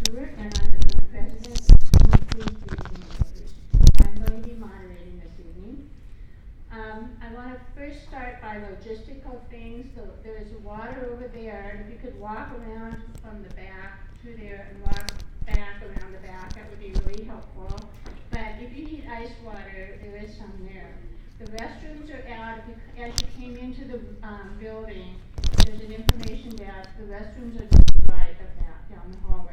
Stewart, and I'm the current president of the Community Women Voters. I'm going to be moderating this evening. I want to first start by logistical things. So there's water over there, and if you could walk around from the back to there and walk back around the back, that would be really helpful. But if you need ice water, there is some there. The restrooms are out. As you came into the building, there's an information desk. The restrooms are to the right of that, down the hallway.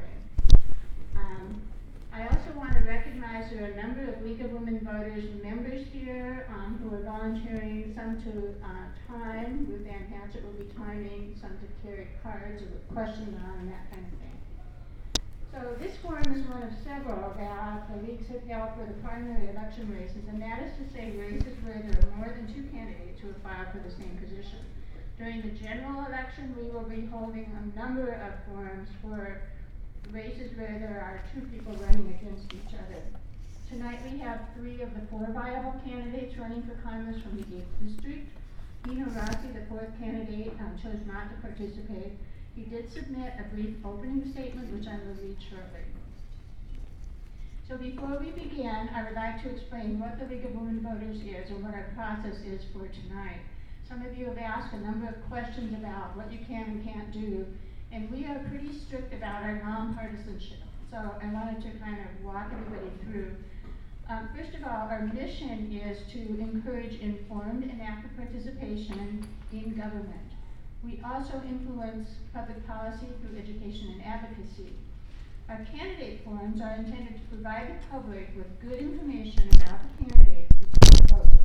I also want to recognize there are a number of League of Women Voters members here who are volunteering, some to time. Ruth Ann Hatchett will be timing, some to carry cards with questions on and that kind of thing. So this forum is one of several that the leagues have held for the primary election races, and that is to say races where there are more than two candidates who have filed for the same position. During the general election, we will be holding a number of forums for races where there are two people running against each other. Tonight we have 3 of the 4 viable candidates running for Congress from the 8th District. Dino Rossi, the 4th candidate, chose not to participate. He did submit a brief opening statement, which I will read shortly. So before we begin, I would like to explain what the League of Women Voters is and what our process is for tonight. Some of you have asked a number of questions about what you can and can't do, and we are pretty strict about our nonpartisanship. So I wanted to kind of walk everybody through. First of all, our mission is to encourage informed and active participation in government. We also influence public policy through education and advocacy. Our candidate forums are intended to provide the public with good information about the candidates before the vote.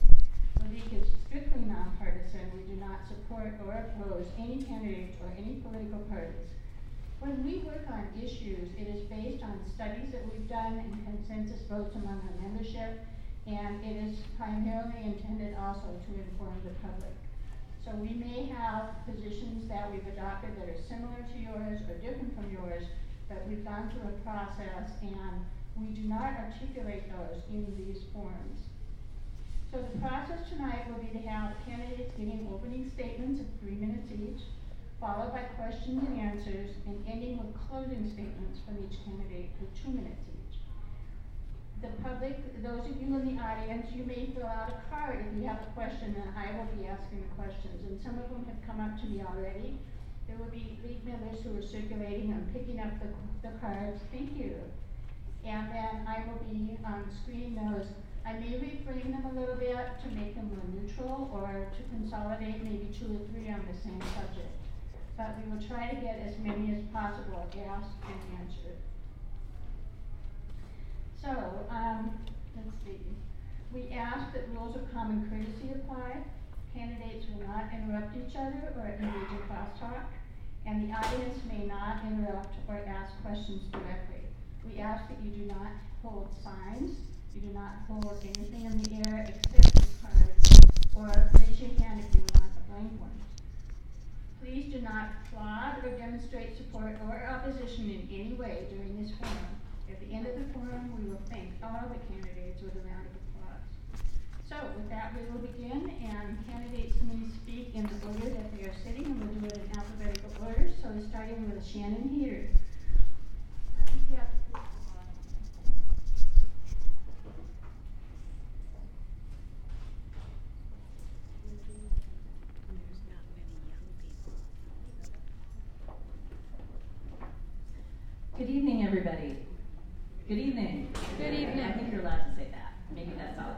The League is strictly nonpartisan. We do not support or oppose any candidates or any political parties. When we work on issues, it is based on studies that we've done and consensus votes among our membership, and it is primarily intended also to inform the public. So we may have positions that we've adopted that are similar to yours or different from yours, but we've gone through a process and we do not articulate those in these forums. So the process tonight will be to have candidates giving opening statements of 3 minutes each, followed by questions and answers, and ending with closing statements from each candidate for 2 minutes each. The public, those of you in the audience, you may fill out a card if you have a question, and I will be asking the questions. And some of them have come up to me already. There will be league members who are circulating and picking up the cards. Thank you. And then I will be screening those. I may reframe them a little bit to make them more neutral or to consolidate maybe 2 or 3 on the same subject. But we will try to get as many as possible asked and answered. So, let's see. We ask that rules of common courtesy apply. Candidates will not interrupt each other or engage in crosstalk, and the audience may not interrupt or ask questions directly. We ask that you do not hold signs, you do not hold anything in the air except the cards, or raise your hand if you want a blank one. Please do not applaud or demonstrate support or opposition in any way during this forum. At the end of the forum, we will thank all the candidates with a round of applause. So with that, we will begin, and candidates may speak in the order that they are sitting, and we'll do it in alphabetical order. So starting with Shannon here. I think you have to push the button. There's not many young people. Good evening, everybody. Good evening. Good evening. I think you're allowed to say that. Maybe that's all.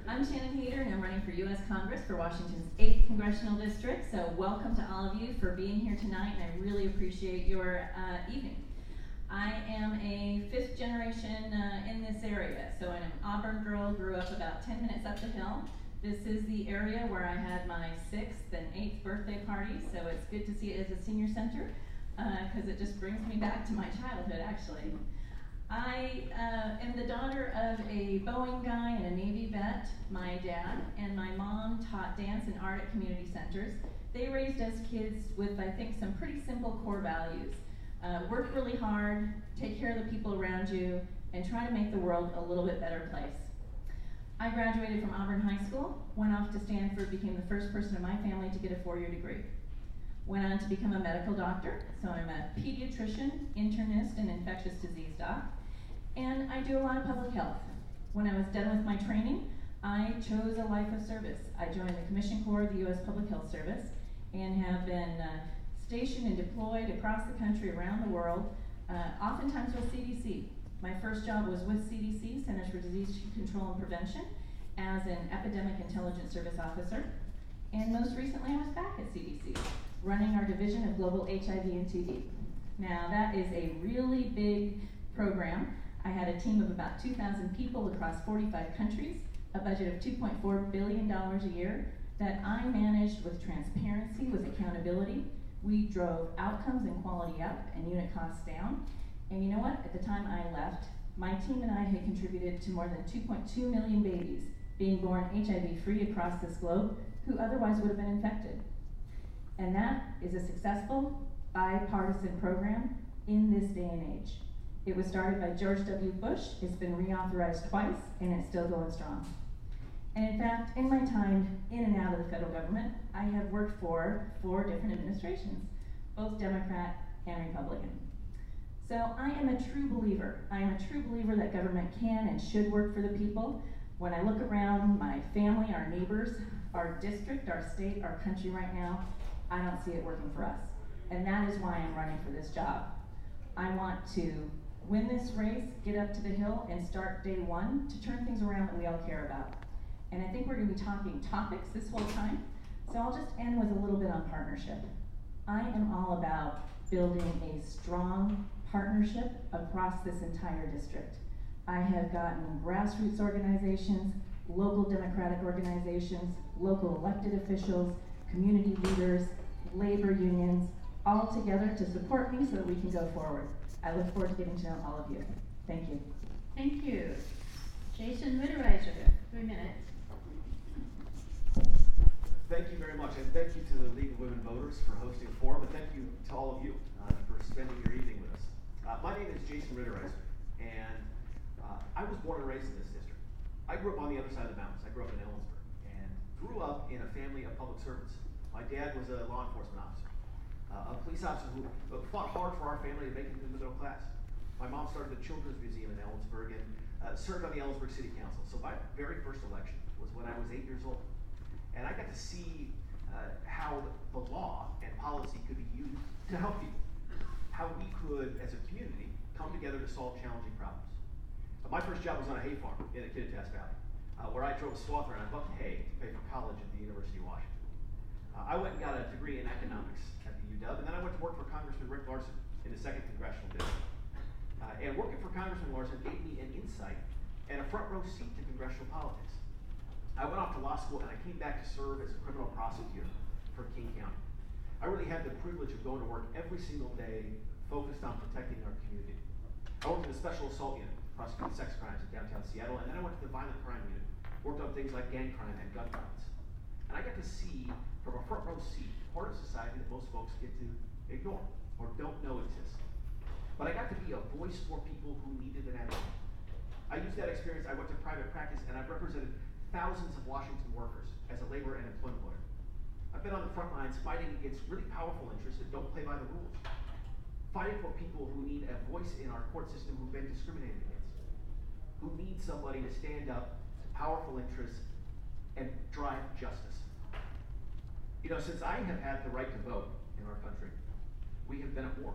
I'm Shannon Hader, and I'm running for U.S. Congress for Washington's 8th Congressional District. So welcome to all of you for being here tonight, and I really appreciate your evening. I am a 5th generation in this area. So I'm an Auburn girl, grew up about 10 minutes up the hill. This is the area where I had my 6th and 8th birthday parties, so it's good to see it as a senior center because it just brings me back to my childhood, actually. I am the daughter of a Boeing guy and a Navy vet. My dad and my mom taught dance and art at community centers. They raised us kids with, I think, some pretty simple core values. Work really hard, take care of the people around you, and try to make the world a little bit better place. I graduated from Auburn High School, went off to Stanford, became the first person in my family to get a 4-year degree. Went on to become a medical doctor, so I'm a pediatrician, internist, and infectious disease doc. And I do a lot of public health. When I was done with my training, I chose a life of service. I joined the Commissioned Corps of the U.S. Public Health Service and have been stationed and deployed across the country, around the world, oftentimes with CDC. My first job was with CDC, Centers for Disease Control and Prevention, as an Epidemic Intelligence Service Officer. And most recently I was back at CDC, running our Division of Global HIV and TB. Now that is a really big program. I had a team of about 2,000 people across 45 countries, a budget of $2.4 billion a year that I managed with transparency, with accountability. We drove outcomes and quality up and unit costs down. And you know what? At the time I left, my team and I had contributed to more than 2.2 million babies being born HIV-free across this globe who otherwise would have been infected. And that is a successful, bipartisan program in this day and age. It was started by George W. Bush, it's been reauthorized twice, and it's still going strong. And in fact, in my time in and out of the federal government, I have worked for 4 different administrations, both Democrat and Republican. So I am a true believer. I am a true believer that government can and should work for the people. When I look around my family, our neighbors, our district, our state, our country right now, I don't see it working for us. And that is why I'm running for this job. I want to win this race, get up to the hill, and start day one to turn things around that we all care about. And I think we're gonna be talking topics this whole time, so I'll just end with a little bit on partnership. I am all about building a strong partnership across this entire district. I have gotten grassroots organizations, local democratic organizations, local elected officials, community leaders, labor unions, all together to support me so that we can go forward. I look forward to getting to know all of you. Thank you. Thank you. Jason Ritterizer, 3 minutes. Thank you very much, and thank you to the League of Women Voters for hosting the forum, and thank you to all of you for spending your evening with us. My name is Jason Ritterizer, and I was born and raised in this district. I grew up on the other side of the mountains. I grew up in Ellensburg, and grew up in a family of public servants. My dad was a law enforcement officer, a police officer who fought hard for our family to make it into the middle class. My mom started the Children's Museum in Ellensburg and served on the Ellensburg City Council. So my very first election was when I was 8 years old. And I got to see how the law and policy could be used to help people. How we could, as a community, come together to solve challenging problems. My first job was on a hay farm in the Kittitas Valley, where I drove a swath around and bucked hay to pay for college at the University of Washington. I went and got a degree in economics at the UW, and then I went to work for Congressman Rick Larson in the 2nd Congressional District. And working for Congressman Larson gave me an insight and a front row seat to congressional politics. I went off to law school and I came back to serve as a criminal prosecutor for King County. I really had the privilege of going to work every single day focused on protecting our community. I worked in the Special Assault Unit, prosecuting sex crimes in downtown Seattle, and then I went to the Violent Crime Unit, worked on things like gang crime and gun violence. And I got to see, from a front row seat, part of society that most folks get to ignore or don't know exists. But I got to be a voice for people who needed an advocate. I used that experience. I went to private practice and I've represented thousands of Washington workers as a labor and employment lawyer. I've been on the front lines fighting against really powerful interests that don't play by the rules. Fighting for people who need a voice in our court system who've been discriminated against. Who need somebody to stand up to powerful interests and drive justice. You know, since I have had the right to vote in our country, we have been at war.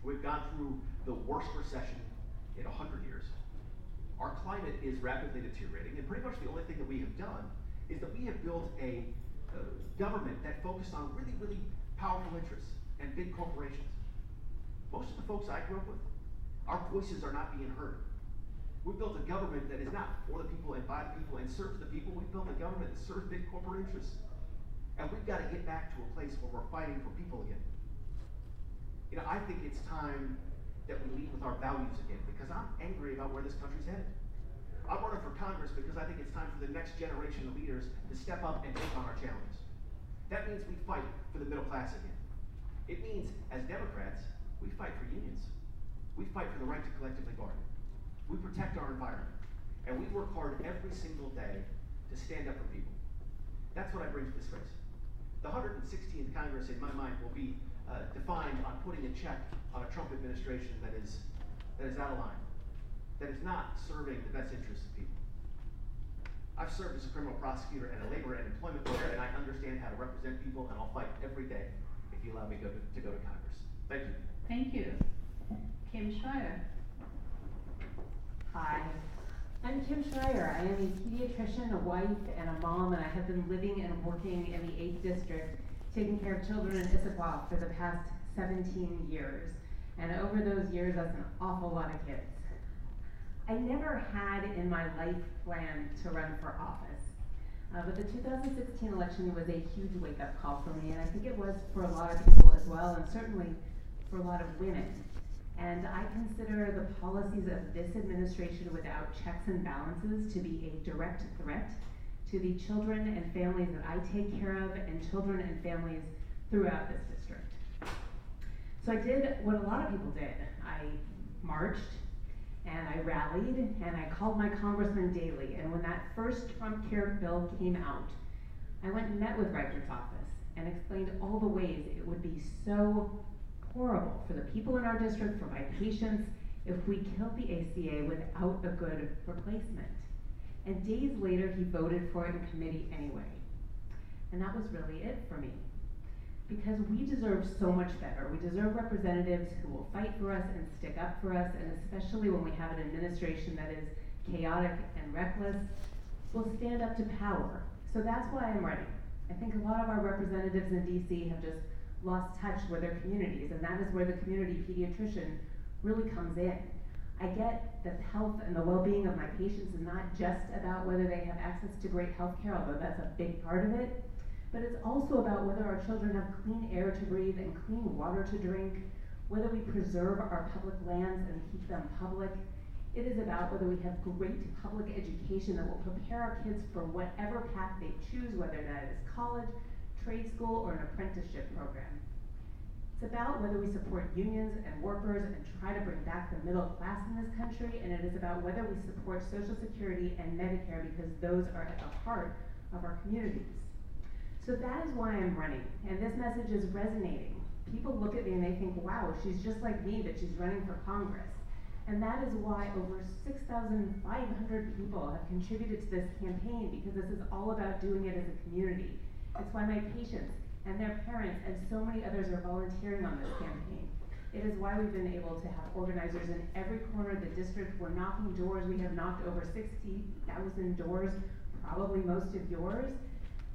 We've gone through the worst recession in 100 years. Our climate is rapidly deteriorating, and pretty much the only thing that we have done is that we have built a government that focused on really, really powerful interests and big corporations. Most of the folks I grew up with, our voices are not being heard. We built a government that is not for the people and by the people and serves the people. We built a government that serves big corporate interests. And we've got to get back to a place where we're fighting for people again. You know, I think it's time that we lead with our values again, because I'm angry about where this country's headed. I'm running for Congress because I think it's time for the next generation of leaders to step up and take on our challenges. That means we fight for the middle class again. It means, as Democrats, we fight for unions. We fight for the right to collectively bargain. We protect our environment. And we work hard every single day to stand up for people. That's what I bring to this race. The 116th Congress, in my mind, will be defined on putting a check on a Trump administration that is out of line, that is not serving the best interests of people. I've served as a criminal prosecutor and a labor and employment lawyer, and I understand how to represent people, and I'll fight every day if you allow me to go to Congress. Thank you. Thank you. Kim Schreier. Hi, I'm Kim Schreier. I am a pediatrician, a wife, and a mom, and I have been living and working in the 8th District, taking care of children in Issaquah for the past 17 years. And over those years, that's an awful lot of kids. I never had in my life planned to run for office. But the 2016 election was a huge wake-up call for me, and I think it was for a lot of people as well, and certainly for a lot of women. And I consider the policies of this administration without checks and balances to be a direct threat to the children and families that I take care of, and children and families throughout this district. So I did what a lot of people did. I marched, and I rallied, and I called my congressman daily. And when that first Trump Care bill came out, I went and met with Reichert's office and explained all the ways it would be so horrible for the people in our district, for my patients, if we killed the ACA without a good replacement. And days later, he voted for it in committee anyway. And that was really it for me. Because we deserve so much better. We deserve representatives who will fight for us and stick up for us, and especially when we have an administration that is chaotic and reckless, will stand up to power. So that's why I'm running. I think a lot of our representatives in DC have just lost touch with their communities, and that is where the community pediatrician really comes in. I get that the health and the well-being of my patients is not just about whether they have access to great health care, although that's a big part of it, but it's also about whether our children have clean air to breathe and clean water to drink, whether we preserve our public lands and keep them public. It is about whether we have great public education that will prepare our kids for whatever path they choose, whether that is college, trade school, or an apprenticeship program. It's about whether we support unions and workers and try to bring back the middle class in this country, and it is about whether we support Social Security and Medicare, because those are at the heart of our communities. So that is why I'm running, and this message is resonating. People look at me and they think, wow, she's just like me, but she's running for Congress. And that is why over 6,500 people have contributed to this campaign, because this is all about doing it as a community. It's why my patients and their parents and so many others are volunteering on this campaign. It is why we've been able to have organizers in every corner of the district. We're knocking doors. We have knocked over 60,000 doors, probably most of yours.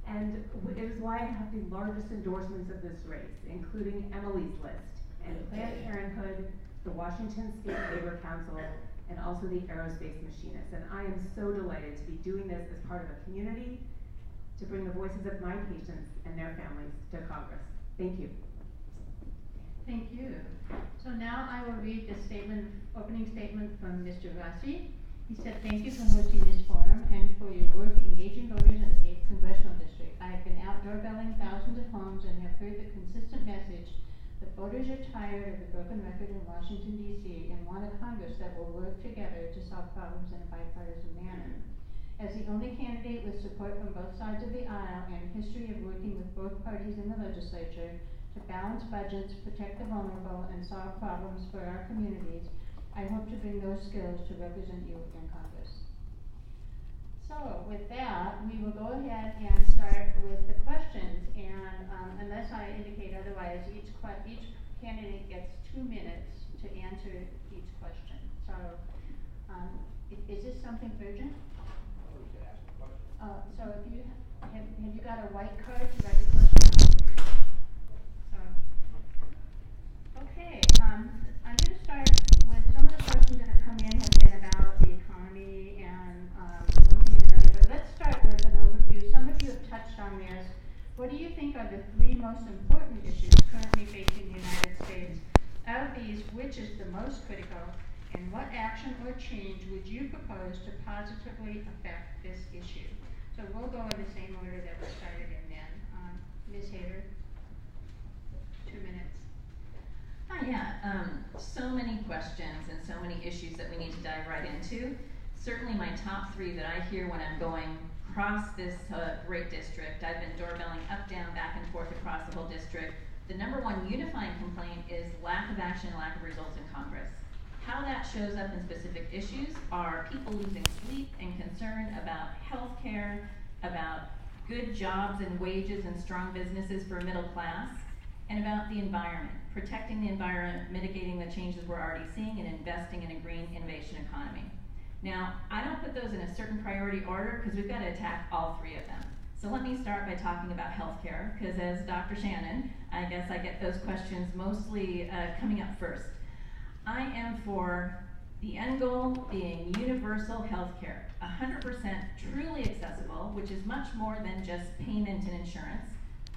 And it is why I have the largest endorsements of this race, including Emily's List, and Planned Parenthood, the Washington State Labor Council, and also the Aerospace Machinists. And I am so delighted to be doing this as part of a community to bring the voices of my patients and their families to Congress. Thank you. Thank you. So now I will read the opening statement from Mr. Rossi. He said, thank you for hosting this forum and for your work engaging voters in the 8th Congressional District. I have been out doorbelling thousands of homes and have heard the consistent message that voters are tired of the broken record in Washington, D.C. and want a Congress that will work together to solve problems in a bipartisan manner. As the only candidate with support from both sides of the aisle and a history of working with both parties in the legislature to balance budgets, protect the vulnerable, and solve problems for our communities, I hope to bring those skills to represent you in Congress. So with that, we will go ahead and start with the questions, and unless I indicate otherwise, each candidate gets 2 minutes to answer each question. So is this something urgent? So if you have you got a white card to write the question? Okay, I'm going to start with some of the questions that have come in have been about the economy and one thing and another, but let's start with an overview. Some of you have touched on this. What do you think are the 3 most important issues currently facing the United States? Out of these, which is the most critical, and what action or change would you propose to positively affect this issue? So we'll go in the same order that we started in then. Ms. Hayter, 2 minutes. So many questions and so many issues that we need to dive right into. Certainly my top 3 that I hear when I'm going across this great district. I've been doorbelling up, down, back and forth across the whole district. The number one unifying complaint is lack of action, lack of results in Congress. How that shows up in specific issues are people losing sleep and concern about health care, about good jobs and wages and strong businesses for middle class, and about the environment, protecting the environment, mitigating the changes we're already seeing, and investing in a green innovation economy. Now, I don't put those in a certain priority order because we've got to attack all three of them. So let me start by talking about healthcare, because as Dr. Shannon, I guess I get those questions mostly coming up first. I am for the end goal being universal healthcare, 100% truly accessible, which is much more than just payment and insurance,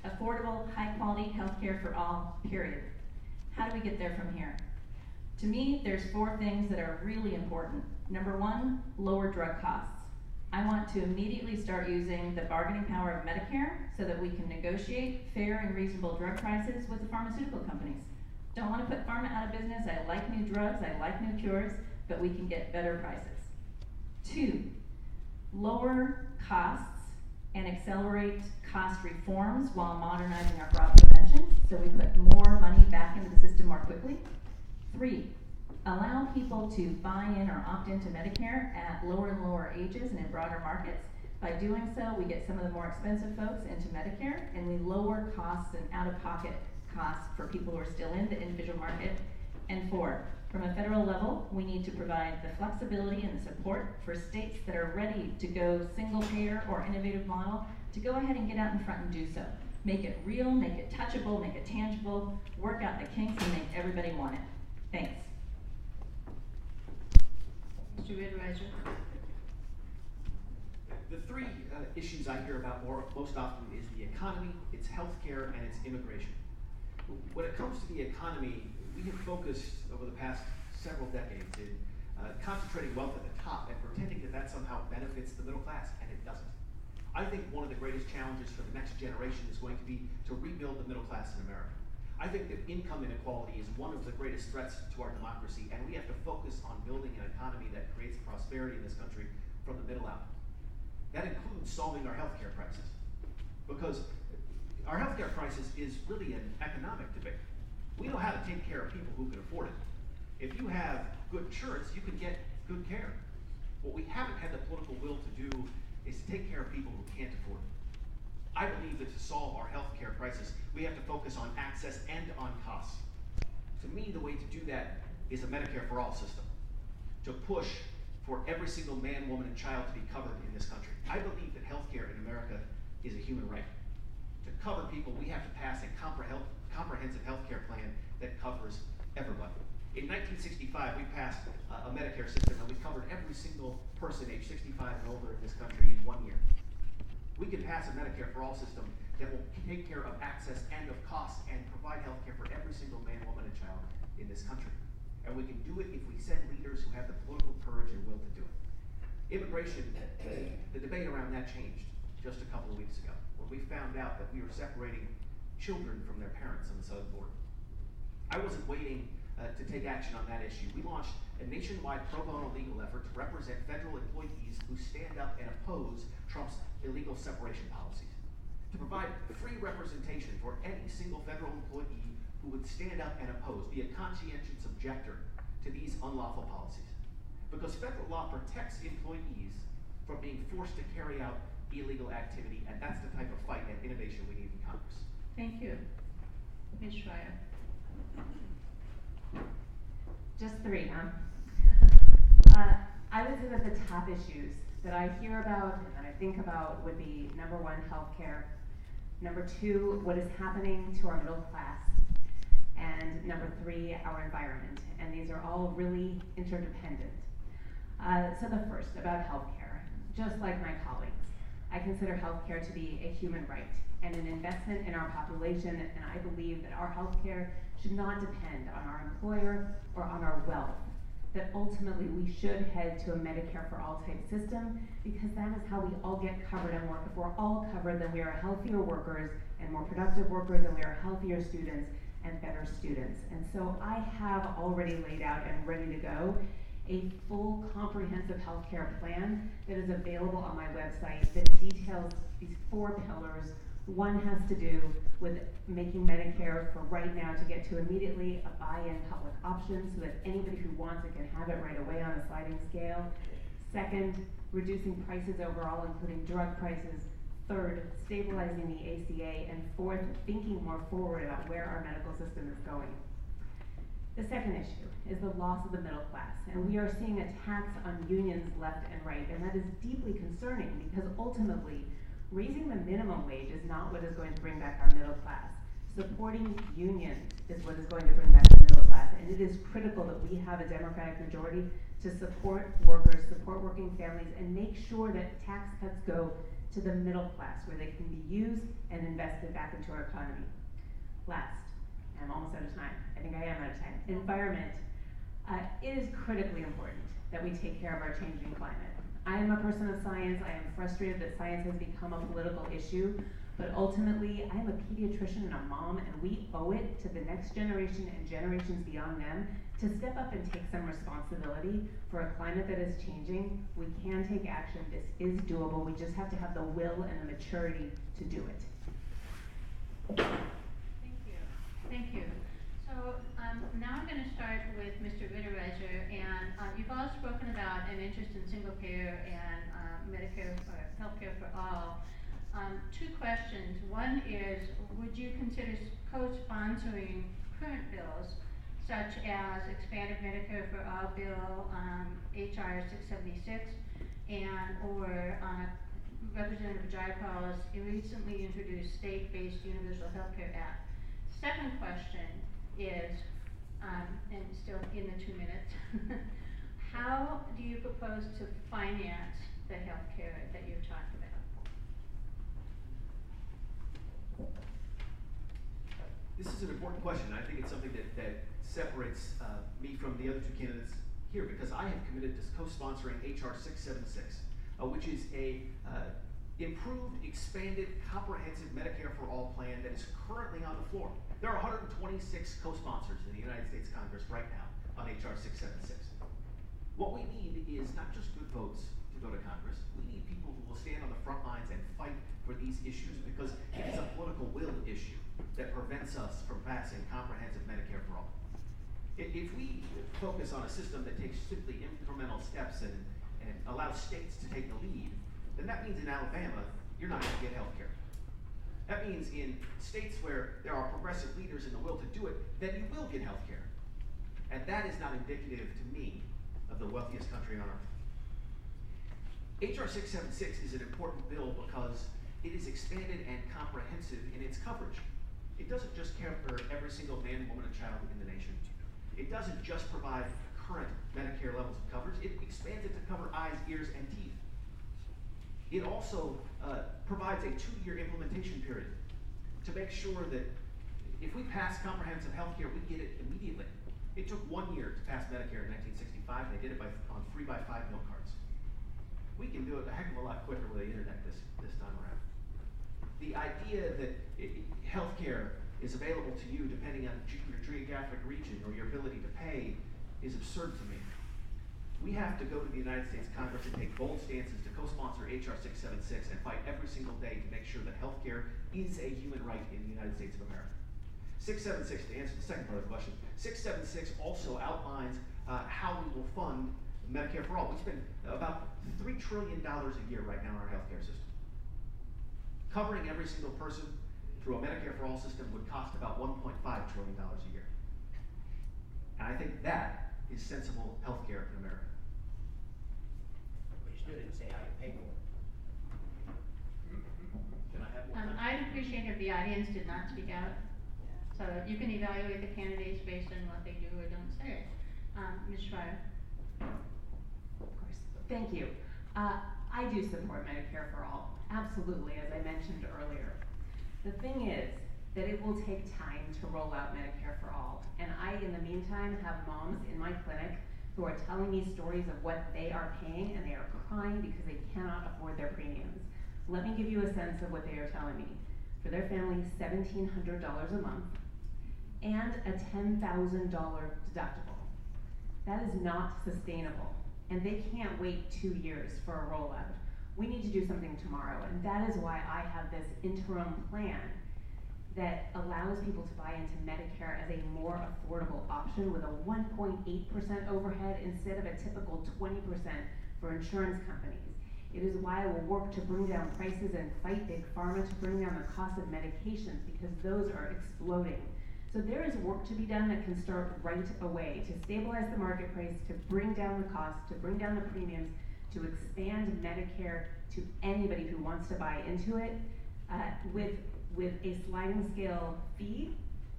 affordable, high-quality healthcare for all, period. How do we get there from here? To me, there's 4 things that are really important. Number 1, lower drug costs. I want to immediately start using the bargaining power of Medicare so that we can negotiate fair and reasonable drug prices with the pharmaceutical companies. Don't want to put pharma out of business. I like new drugs, I like new cures, but we can get better prices. 2, lower costs and accelerate cost reforms while modernizing our fraud prevention so we put more money back into the system more quickly. 3, allow people to buy in or opt into Medicare at lower and lower ages and in broader markets. By doing so, we get some of the more expensive folks into Medicare, and we lower costs and out-of-pocket costs for people who are still in the individual market. And 4, from a federal level, we need to provide the flexibility and the support for states that are ready to go single payer or innovative model to go ahead and get out in front and do so. Make it real, make it touchable, make it tangible, work out the kinks, and make everybody want it. Thanks. Mr. Ridweiser. The 3 issues I hear about most often is the economy, it's healthcare, and it's immigration. When it comes to the economy, we have focused over the past several decades in concentrating wealth at the top and pretending that that somehow benefits the middle class, and it doesn't. I think one of the greatest challenges for the next generation is going to be to rebuild the middle class in America. I think that income inequality is one of the greatest threats to our democracy, and we have to focus on building an economy that creates prosperity in this country from the middle out. That includes solving our healthcare crisis, because our healthcare crisis is really an economic debate. We know how to take care of people who can afford it. If you have good insurance, you can get good care. What we haven't had the political will to do is to take care of people who can't afford it. I believe that to solve our healthcare crisis, we have to focus on access and on costs. To me, the way to do that is a Medicare for All system, to push for every single man, woman, and child to be covered in this country. I believe that healthcare in America is a human right. To cover people, we have to pass a comprehensive healthcare plan that covers everyone. In 1965, we passed a Medicare system, and we covered every single person age 65 and older in this country in 1 year. We can pass a Medicare for All system that will take care of access and of costs and provide health care for every single man, woman, and child in this country. And we can do it if we send leaders who have the political courage and will to do it. Immigration, the debate around that changed just a couple of weeks ago when we found out that we were separating children from their parents on the southern border. I wasn't waiting to take action on that issue. We launched a nationwide pro bono legal effort to represent federal employees who stand up and oppose Trump's illegal separation policies, to provide free representation for any single federal employee who would stand up and oppose, be a conscientious objector to these unlawful policies. Because federal law protects employees from being forced to carry out illegal activity, and that's the type of fight and innovation we need in Congress. Thank you. Ms. Schreier. Just 3, huh? I would say that the top issues that I hear about and that I think about would be number 1, healthcare. Number 2, what is happening to our middle class. And number 3, our environment. And these are all really interdependent. So the first, about healthcare. Just like my colleagues, I consider healthcare to be a human right and an investment in our population, and I believe that our healthcare should not depend on our employer or on our wealth. That ultimately we should head to a Medicare for All type system, because that is how we all get covered, and if we're all covered, then we are healthier workers and more productive workers, and we are healthier students and better students. And so I have already laid out and ready to go a full comprehensive healthcare plan that is available on my website that details these 4 pillars. One has to do with making Medicare for right now to get to immediately a buy-in public option so that anybody who wants it can have it right away on a sliding scale. Second, reducing prices overall, including drug prices. Third, stabilizing the ACA. And fourth, thinking more forward about where our medical system is going. The second issue is the loss of the middle class, and we are seeing attacks on unions left and right, and that is deeply concerning because ultimately, raising the minimum wage is not what is going to bring back our middle class. Supporting unions is what is going to bring back the middle class, and it is critical that we have a Democratic majority to support workers, support working families, and make sure that tax cuts go to the middle class where they can be used and invested back into our economy. Last, I'm almost out of time. I think I am out of time. Environment. It is critically important that we take care of our changing climate. I am a person of science. I am frustrated that science has become a political issue, but ultimately, I am a pediatrician and a mom, and we owe it to the next generation and generations beyond them to step up and take some responsibility for a climate that is changing. We can take action. This is doable. We just have to have the will and the maturity to do it. Thank you. Thank you. So now I'm going to start with Mr. Ritterreiser, and you've all spoken about an interest in single payer and Medicare or healthcare for all. 2 questions. One is, would you consider co-sponsoring current bills, such as expanded Medicare for all bill, HR 676, and or Representative Jayapal's recently introduced state-based Universal Healthcare Act? Second question is, and still in the 2 minutes, how do you propose to finance the healthcare that you've talked about? This is an important question. I think it's something that separates me from the other 2 candidates here, because I have committed to co-sponsoring HR 676, which is a improved, expanded, comprehensive Medicare for All plan that is currently on the floor. There are 126 co-sponsors in the United States Congress right now on HR 676. What we need is not just good votes to go to Congress. We need people who will stand on the front lines and fight for these issues, because it is a political will issue that prevents us from passing comprehensive Medicare for all. If we focus on a system that takes simply incremental steps and allows states to take the lead, then that means in Alabama, you're not going to get health care. That means in states where there are progressive leaders in the will to do it, then you will get health care. And that is not indicative to me of the wealthiest country on earth. HR 676 is an important bill because it is expanded and comprehensive in its coverage. It doesn't just cover every single man, woman, and child in the nation. It doesn't just provide current Medicare levels of coverage. It expands it to cover eyes, ears, and teeth. It also provides a 2-year implementation period to make sure that if we pass comprehensive health care, we get it immediately. It took 1 year to pass Medicare in 1965, and they did it on 3x5 milk cards. We can do it a heck of a lot quicker with the internet this time around. The idea that healthcare is available to you depending on your geographic region or your ability to pay is absurd to me. We have to go to the United States Congress and take bold stances to co-sponsor HR 676 and fight every single day to make sure that healthcare is a human right in the United States of America. 676, to answer the second part of the question, 676 also outlines how we will fund Medicare for all. We spend about $3 trillion a year right now in our healthcare system. Covering every single person through a Medicare for all system would cost about $1.5 trillion a year. And I think that is sensible healthcare in America. But you still didn't say how you pay for it. Can I have more time? I'd appreciate if the audience did not speak out, so you can evaluate the candidates based on what they do or don't say. Ms. Schreier. Of course. Thank you. I do support Medicare for all, absolutely, as I mentioned earlier. The thing is that it will take time to roll out Medicare for all, and I, in the meantime, have moms in my clinic who are telling me stories of what they are paying, and they are crying because they cannot afford their premiums. Let me give you a sense of what they are telling me. For their family, $1,700 a month, and a $10,000 deductible. That is not sustainable, and they can't wait 2 years for a rollout. We need to do something tomorrow, and that is why I have this interim plan that allows people to buy into Medicare as a more affordable option with a 1.8% overhead instead of a typical 20% for insurance companies. It is why I will work to bring down prices and fight Big Pharma to bring down the cost of medications, because those are exploding. So there is work to be done that can start right away to stabilize the market price, to bring down the cost, to bring down the premiums, to expand Medicare to anybody who wants to buy into it, with a sliding scale fee,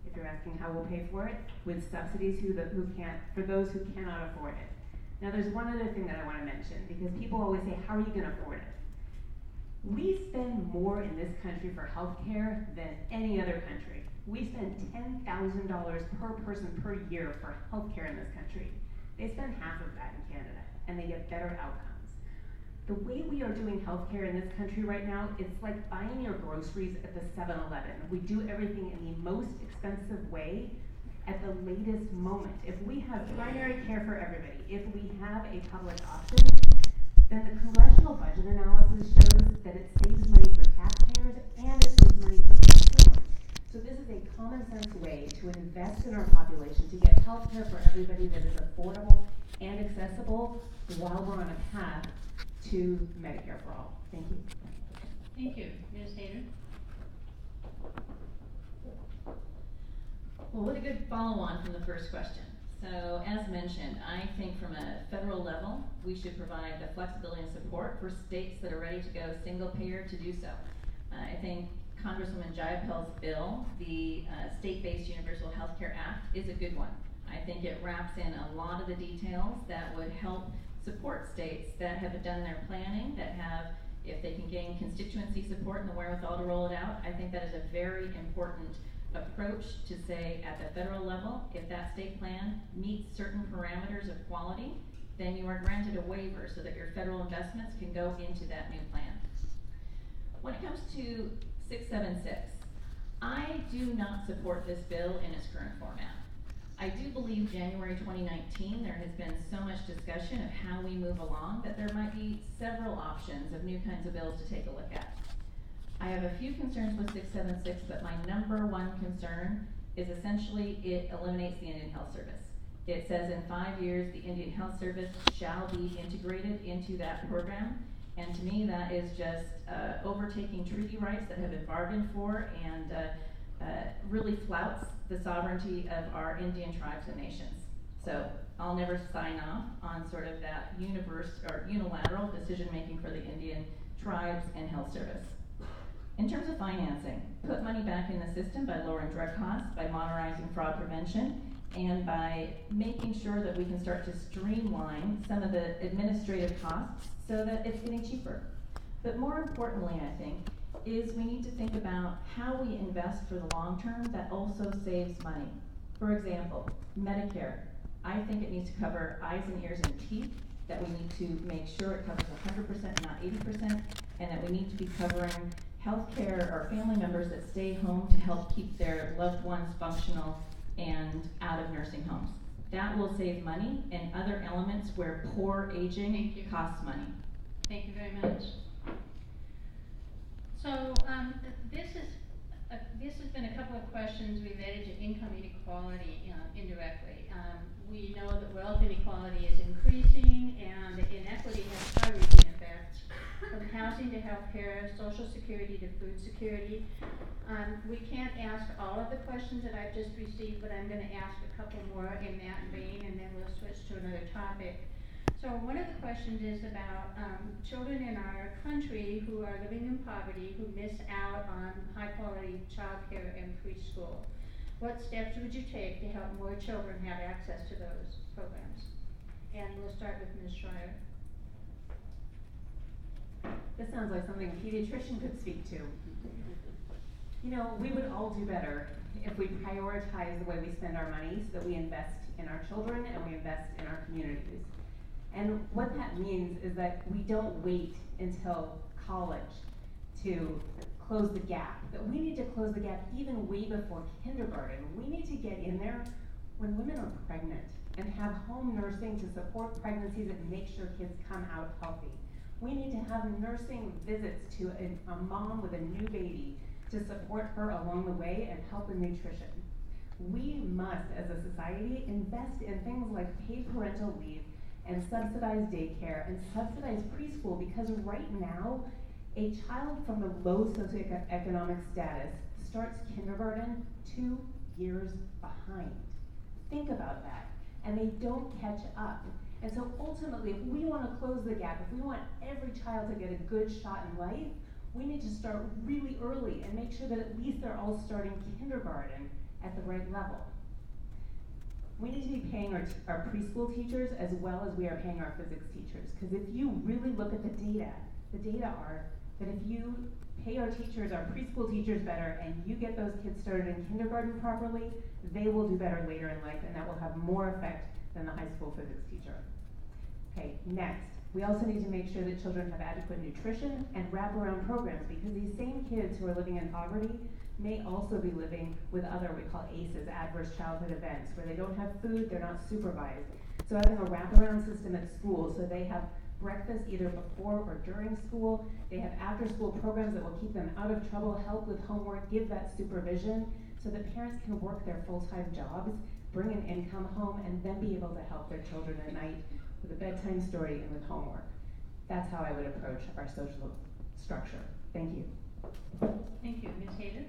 if you're asking how we'll pay for it, with subsidies for those who cannot afford it. Now there's one other thing that I want to mention, because people always say, how are you going to afford it? We spend more in this country for healthcare than any other country. We spend $10,000 per person per year for healthcare in this country. They spend half of that in Canada, and they get better outcomes. The way we are doing healthcare in this country right now, it's like buying your groceries at the 7-Eleven. We do everything in the most expensive way at the latest moment. If we have primary care for everybody, if we have a public option, then the congressional budget analysis shows that it saves money for taxpayers and it saves money for consumers. So this is a common sense way to invest in our population to get healthcare for everybody that is affordable and accessible while we're on a path to Medicare for all. Thank you. Thank you. Ms. Hayter? Well, what a good follow-on from the first question. So, as mentioned, I think from a federal level, we should provide the flexibility and support for states that are ready to go single payer to do so. I think Congresswoman Jayapal's bill, the State-Based Universal Health Care Act, is a good one. I think it wraps in a lot of the details that would help support states that have done their planning, that have, if they can gain constituency support and the wherewithal to roll it out. I think that is a very important approach to say at the federal level, if that state plan meets certain parameters of quality, then you are granted a waiver so that your federal investments can go into that new plan. When it comes to 676, I do not support this bill in its current format. I do believe January 2019, there has been so much discussion of how we move along that there might be several options of new kinds of bills to take a look at. I have a few concerns with 676, but my number one concern is essentially it eliminates the Indian Health Service. It says in 5 years, the Indian Health Service shall be integrated into that program. And to me, that is just overtaking treaty rights that have been bargained for and really flouts the sovereignty of our Indian tribes and nations. So I'll never sign off on sort of that unilateral decision-making for the Indian tribes and health service. In terms of financing, put money back in the system by lowering drug costs, by modernizing fraud prevention, and by making sure that we can start to streamline some of the administrative costs so that it's getting cheaper. But more importantly, I think, is we need to think about how we invest for the long term that also saves money. For example, Medicare. I think it needs to cover eyes and ears and teeth, that we need to make sure it covers 100%, not 80%, and that we need to be covering healthcare or family members that stay home to help keep their loved ones functional and out of nursing homes. That will save money and other elements where poor aging costs money. Thank you very much. So this has been a couple of questions related to income inequality indirectly. We know that wealth inequality is increasing and the inequity has far-reaching effects from housing to healthcare, social security to food security. We can't ask all of the questions that I've just received, but I'm going to ask a couple more in that vein and then we'll switch to another topic. So one of the questions is about children in our country who are living in poverty, who miss out on high-quality childcare and preschool. What steps would you take to help more children have access to those programs? And we'll start with Ms. Schreier. This sounds like something a pediatrician could speak to. You know, we would all do better if we prioritize the way we spend our money so that we invest in our children and we invest in our communities. And what that means is that we don't wait until college to close the gap, that we need to close the gap even way before kindergarten. We need to get in there when women are pregnant and have home nursing to support pregnancies and make sure kids come out healthy. We need to have nursing visits to a mom with a new baby to support her along the way and help with nutrition. We must, as a society, invest in things like paid parental leave and subsidized daycare and subsidized preschool, because right now, a child from a low socioeconomic status starts kindergarten 2 years behind. Think about that. And they don't catch up. And so ultimately, if we want to close the gap, if we want every child to get a good shot in life, we need to start really early and make sure that at least they're all starting kindergarten at the right level. We need to be paying our preschool teachers as well as we are paying our physics teachers. Because if you really look at the data are that if you pay our teachers, our preschool teachers better, and you get those kids started in kindergarten properly, they will do better later in life, and that will have more effect than the high school physics teacher. Okay, next, we also need to make sure that children have adequate nutrition and wraparound programs, because these same kids who are living in poverty may also be living with other, we call ACEs, adverse childhood events, where they don't have food, they're not supervised. So having a wraparound system at school, so they have breakfast either before or during school, they have after school programs that will keep them out of trouble, help with homework, give that supervision, so that parents can work their full-time jobs, bring an income home, and then be able to help their children at night with a bedtime story and with homework. That's how I would approach our social structure. Thank you. Thank you. Ms. Hayden?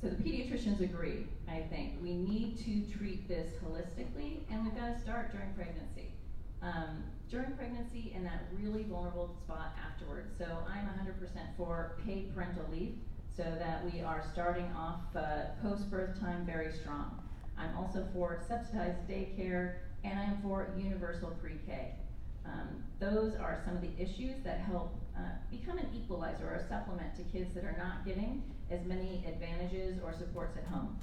So the pediatricians agree, I think. We need to treat this holistically, and we've got to start during pregnancy. During pregnancy and that really vulnerable spot afterwards. So I'm 100% for paid parental leave, so that we are starting off post-birth time very strong. I'm also for subsidized daycare, and I'm for universal pre-K. Those are some of the issues that help become an equalizer or a supplement to kids that are not getting as many advantages or supports at home.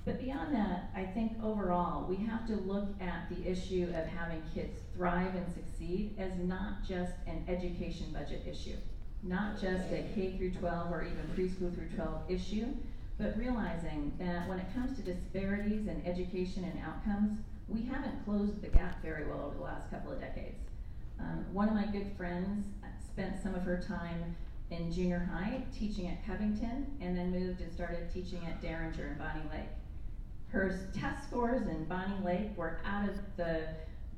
But beyond that, I think overall, we have to look at the issue of having kids thrive and succeed as not just an education budget issue, not just a K through 12 or even preschool through 12 issue, but realizing that when it comes to disparities in education and outcomes, we haven't closed the gap very well over the last couple of decades. One of my good friends spent some of her time in junior high teaching at Covington, and then moved and started teaching at Derringer in Bonnie Lake. Her test scores in Bonnie Lake were out of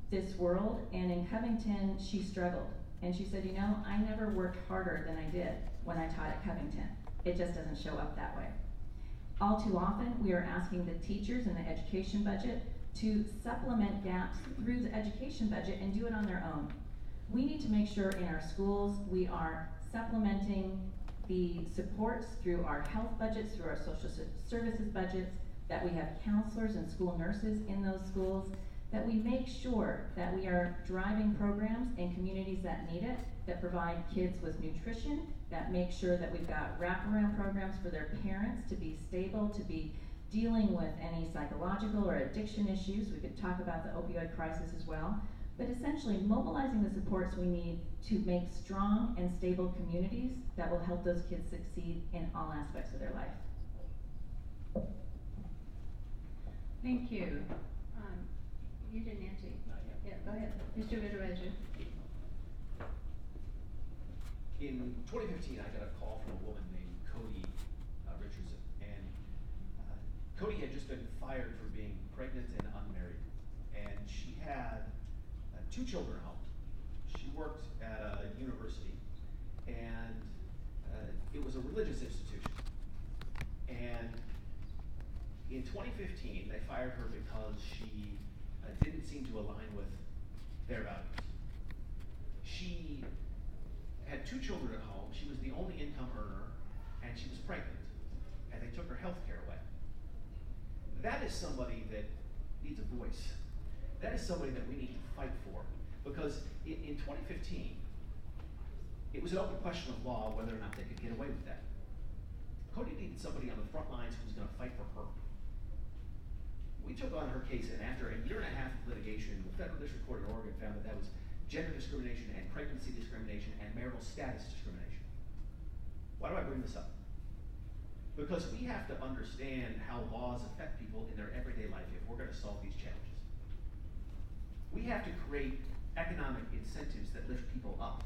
this world, and in Covington she struggled. And she said, you know, I never worked harder than I did when I taught at Covington. It just doesn't show up that way. All too often, we are asking the teachers in the education budget to supplement gaps through the education budget and do it on their own. We need to make sure in our schools we are supplementing the supports through our health budgets, through our social services budgets, that we have counselors and school nurses in those schools, that we make sure that we are driving programs in communities that need it, that provide kids with nutrition, that make sure that we've got wraparound programs for their parents to be stable, to be dealing with any psychological or addiction issues. We could talk about the opioid crisis as well. But essentially mobilizing the supports we need to make strong and stable communities that will help those kids succeed in all aspects of their life. Thank you. You didn't answer. Not yet. Yeah, go ahead. Mr. Ritterheiser. In 2015, I got a call from a woman named Cody Richardson, and Cody had just been fired for being pregnant and unmarried, and she had 2 children at home. She worked at a university, and it was a religious institution. And in 2015, they fired her because she didn't seem to align with their values. She had 2 children at home. She was the only income earner, and she was pregnant, and they took her health care away. That is somebody that needs a voice. That is somebody that we need to fight for, because in 2015, it was an open question of law whether or not they could get away with that. Cody needed somebody on the front lines who was going to fight for her. We took on her case, and after a year and a half of litigation, the Federal District Court in Oregon found that that was gender discrimination and pregnancy discrimination and marital status discrimination. Why do I bring this up? Because we have to understand how laws affect people in their everyday life if we're going to solve these challenges. We have to create economic incentives that lift people up,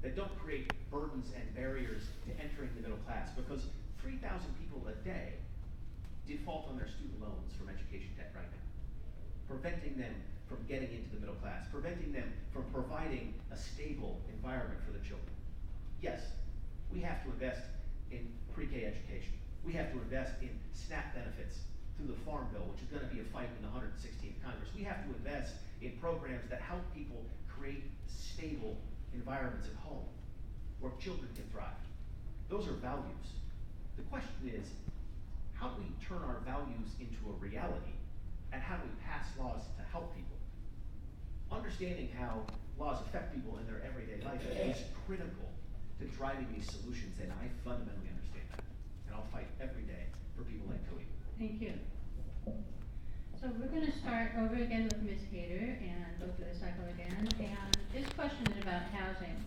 that don't create burdens and barriers to entering the middle class, because 3,000 people a day default on their student loans from education debt right now, preventing them from getting into the middle class, preventing them from providing a stable environment for the children. Yes, we have to invest in pre-K education. We have to invest in SNAP benefits through the Farm Bill, which is going to be a fight in the 116th Congress. We have to invest in programs that help people create stable environments at home where children can thrive. Those are values. The question is, how do we turn our values into a reality, and how do we pass laws to help people? Understanding how laws affect people in their everyday life is critical to driving these solutions, and I fundamentally understand that. And I'll fight every day for people like Cody. Thank you. So we're going to start over again with Ms. Hayter and go through the cycle again. And this question is about housing.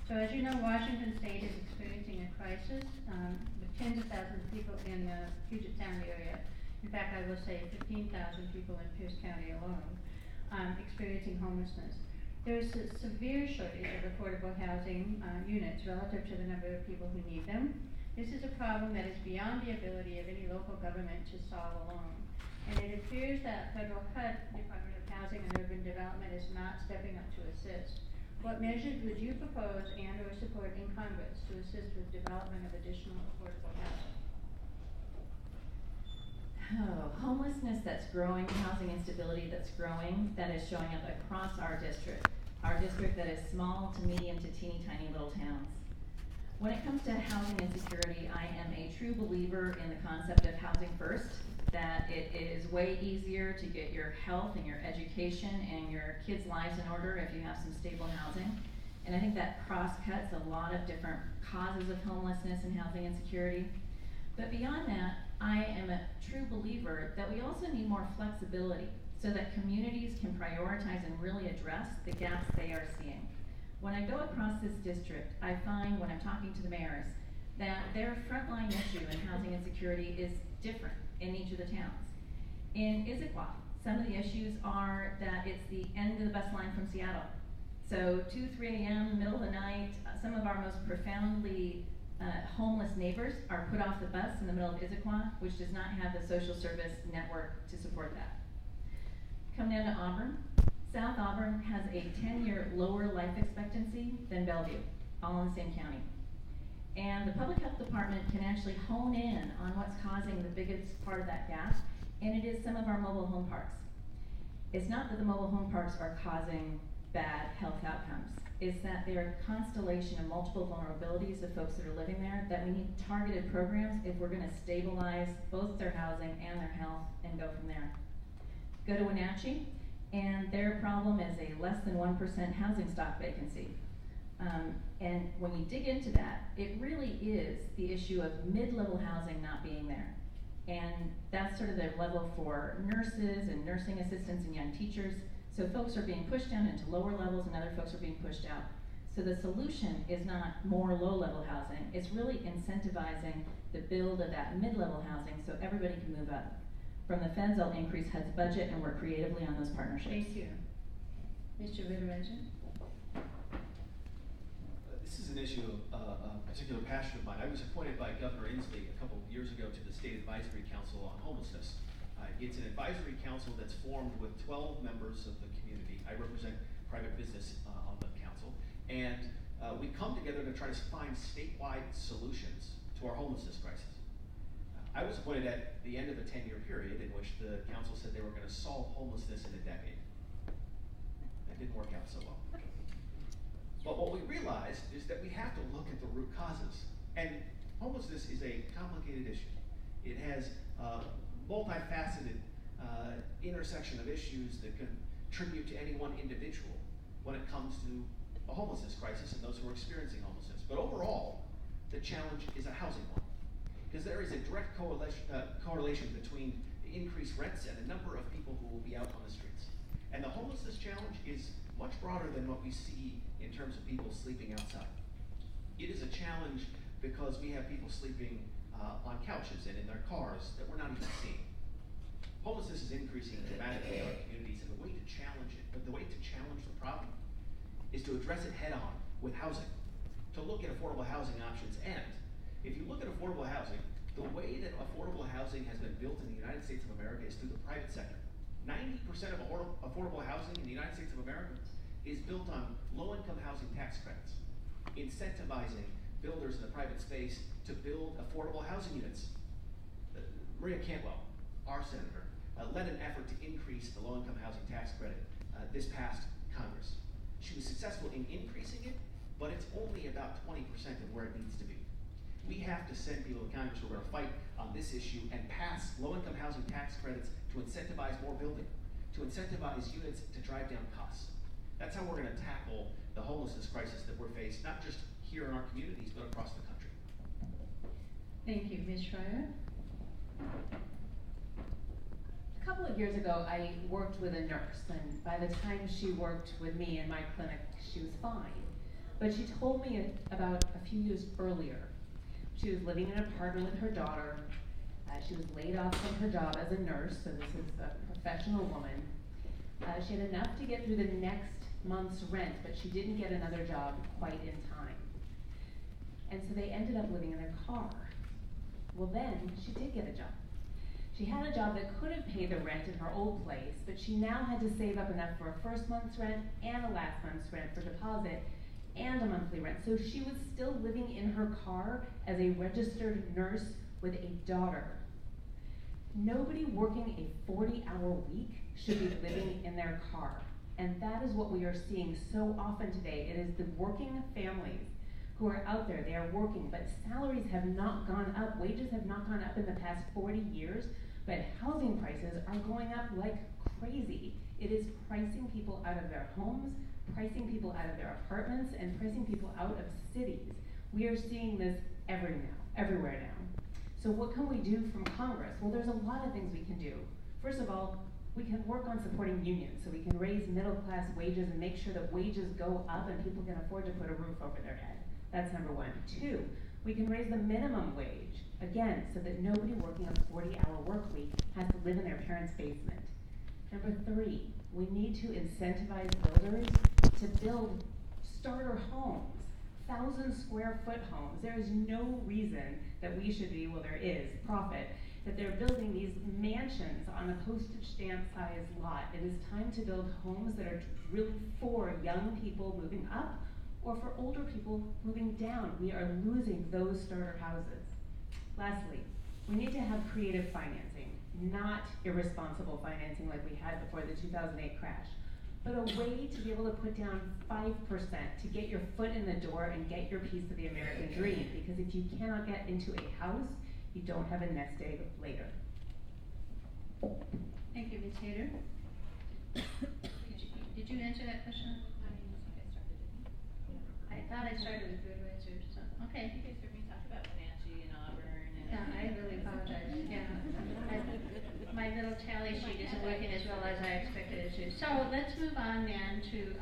So as you know, Washington State is experiencing a crisis with tens of thousands of people in the Puget Sound area. In fact, I will say 15,000 people in Pierce County alone experiencing homelessness. There is a severe shortage of affordable housing units relative to the number of people who need them. This is a problem that is beyond the ability of any local government to solve alone. And it appears that federal HUD, Department of Housing and Urban Development, is not stepping up to assist. What measures would you propose and or support in Congress to assist with development of additional affordable housing? Oh, homelessness that's growing, housing instability that's growing, that is showing up across our district that is small to medium to teeny tiny little towns. When it comes to housing insecurity, I am a true believer in the concept of housing first, that it is way easier to get your health and your education and your kids' lives in order if you have some stable housing. And I think that cross-cuts a lot of different causes of homelessness and housing insecurity. But beyond that, I am a true believer that we also need more flexibility so that communities can prioritize and really address the gaps they are seeing. When I go across this district, I find when I'm talking to the mayors that their frontline issue in housing insecurity is different in each of the towns. In Issaquah, some of the issues are that it's the end of the bus line from Seattle. So 2, 3 a.m., middle of the night, some of our most profoundly homeless neighbors are put off the bus in the middle of Issaquah, which does not have the social service network to support that. Come down to Auburn. South Auburn has a 10-year lower life expectancy than Bellevue, all in the same county. And the public health department can actually hone in on what's causing the biggest part of that gap, and it is some of our mobile home parks. It's not that the mobile home parks are causing bad health outcomes. It's that they're a constellation of multiple vulnerabilities of folks that are living there, that we need targeted programs if we're gonna stabilize both their housing and their health and go from there. Go to Wenatchee, and their problem is a less than 1% housing stock vacancy. And when you dig into that, it really is the issue of mid-level housing not being there. And that's sort of the level for nurses and nursing assistants and young teachers. So folks are being pushed down into lower levels and other folks are being pushed out. So the solution is not more low-level housing, it's really incentivizing the build of that mid-level housing so everybody can move up. From the feds, I'll increase HUD's budget and work creatively on those partnerships. Thank you. Mr. Rittermeisen? This is an issue of particular passion of mine. I was appointed by Governor Inslee a couple of years ago to the State Advisory Council on Homelessness. It's an advisory council that's formed with 12 members of the community. I represent private business on the council. And we come together to try to find statewide solutions to our homelessness crisis. I was appointed at the end of a 10-year period in which the council said they were going to solve homelessness in a decade. That didn't work out so well. But what we realized is that we have to look at the root causes. And homelessness is a complicated issue. It has multifaceted intersection of issues that contribute to any one individual when it comes to a homelessness crisis and those who are experiencing homelessness. But overall, the challenge is a housing one. Because there is a direct correlation between the increased rents and the number of people who will be out on the streets. And the homelessness challenge is much broader than what we see in terms of people sleeping outside. It is a challenge because we have people sleeping on couches and in their cars that we're not even seeing. Homelessness is increasing dramatically in our communities, and the way to challenge the problem is to address it head on with housing, to look at affordable housing options. And if you look at affordable housing, the way that affordable housing has been built in the United States of America is through the private sector. 90% of affordable housing in the United States of America is built on low-income housing tax credits, incentivizing builders in the private space to build affordable housing units. Maria Cantwell, our senator, led an effort to increase the low-income housing tax credit this past Congress. She was successful in increasing it, but it's only about 20% of where it needs to be. We have to send people to Congress who are going to fight on this issue and pass low-income housing tax credits to incentivize more building, to incentivize units to drive down costs. That's how we're going to tackle the homelessness crisis that we're faced, not just here in our communities, but across the country. Thank you, Ms. Schreier. A couple of years ago, I worked with a nurse, and by the time she worked with me in my clinic, she was fine. But she told me about a few years earlier. She was living in an apartment with her daughter. She was laid off from her job as a nurse, so this is a professional woman. She had enough to get through the next month's rent, but she didn't get another job quite in time. And so they ended up living in their car. Well, then she did get a job. She had a job that could have paid the rent in her old place, but she now had to save up enough for a first month's rent and a last month's rent for deposit and a monthly rent. So she was still living in her car as a registered nurse with a daughter. Nobody working a 40-hour week should be living in their car. And that is what we are seeing so often today. It is the working families who are out there. They are working, but salaries have not gone up. Wages have not gone up in the past 40 years, but housing prices are going up like crazy. It is pricing people out of their homes, pricing people out of their apartments, and pricing people out of cities. We are seeing this everywhere now. So what can we do from Congress? Well, there's a lot of things we can do. First of all, we can work on supporting unions, so we can raise middle-class wages and make sure that wages go up and people can afford to put a roof over their head. That's number one. Two, we can raise the minimum wage, again, so that nobody working a 40-hour work week has to live in their parents' basement. Number three, we need to incentivize builders to build starter homes, 1,000-square-foot homes. There is no reason that we should be, well, there is profit, that they're building these mansions on a postage stamp size lot. It is time to build homes that are really for young people moving up or for older people moving down. We are losing those starter houses. Lastly, we need to have creative financing, not irresponsible financing like we had before the 2008 crash, but a way to be able to put down 5% to get your foot in the door and get your piece of the American dream. Because if you cannot get into a house, you don't have a nest egg later. Thank you, Ms. Hayter. Did you answer that question? I thought I started with Goodwitz or something. Okay. You guys heard me talk about Wenatchee and Auburn and. Yeah, I really apologize. Yeah. My little tally sheet isn't working as well as I expected it to. So let's move on then to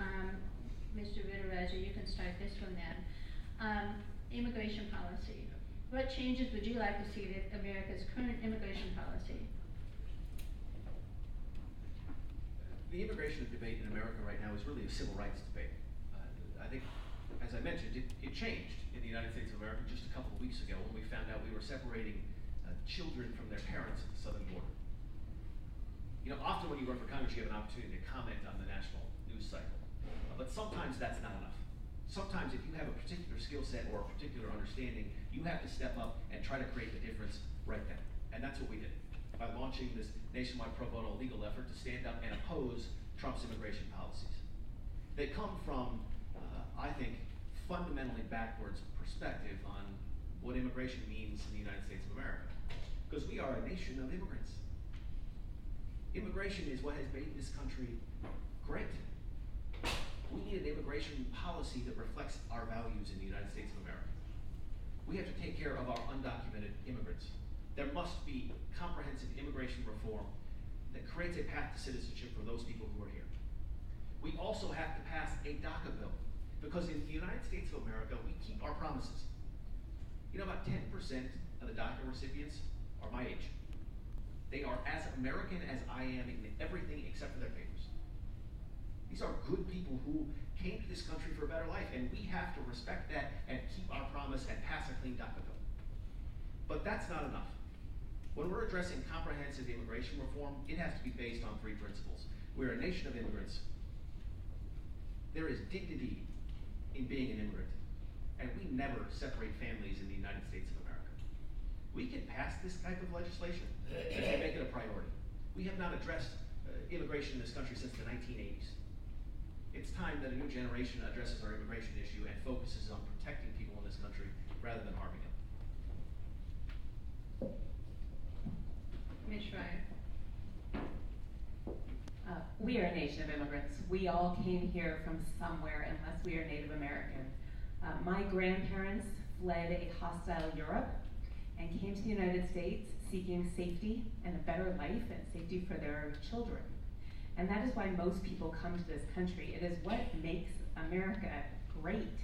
Mr. Ritterreiser. You can start this one then. Immigration policy. What changes would you like to see to America's current immigration policy? The immigration debate in America right now is really a civil rights debate. I think, as I mentioned, it changed in the United States of America just a couple of weeks ago when we found out we were separating children from their parents at the southern border. You know, often when you run for Congress, you have an opportunity to comment on the national news cycle. But sometimes that's not enough. Sometimes if you have a particular skill set or a particular understanding, you have to step up and try to create the difference right then. And that's what we did by launching this nationwide pro bono legal effort to stand up and oppose Trump's immigration policies. They come from, I think, fundamentally backwards perspective on what immigration means in the United States of America. Because we are a nation of immigrants. Immigration is what has made this country great. We need an immigration policy that reflects our values in the United States of America. We have to take care of our undocumented immigrants. There must be comprehensive immigration reform that creates a path to citizenship for those people who are here. We also have to pass a DACA bill, because in the United States of America, we keep our promises. You know, about 10% of the DACA recipients are my age. They are as American as I am in everything except for their papers. These are good people who came to this country for a better life, and we have to respect that and keep our promise and pass a clean DACA bill. But that's not enough. When we're addressing comprehensive immigration reform, it has to be based on 3 principles. We're a nation of immigrants. There is dignity in being an immigrant, and we never separate families in the United States of America. We can pass this type of legislation if we make it a priority. We have not addressed immigration in this country since the 1980s. It's time that a new generation addresses our immigration issue and focuses on protecting people in this country rather than harming them. Ms. Schreier. We are a nation of immigrants. We all came here from somewhere, unless we are Native American. My grandparents fled a hostile Europe and came to the United States seeking safety and a better life and safety for their children. And that is why most people come to this country. It is what makes America great.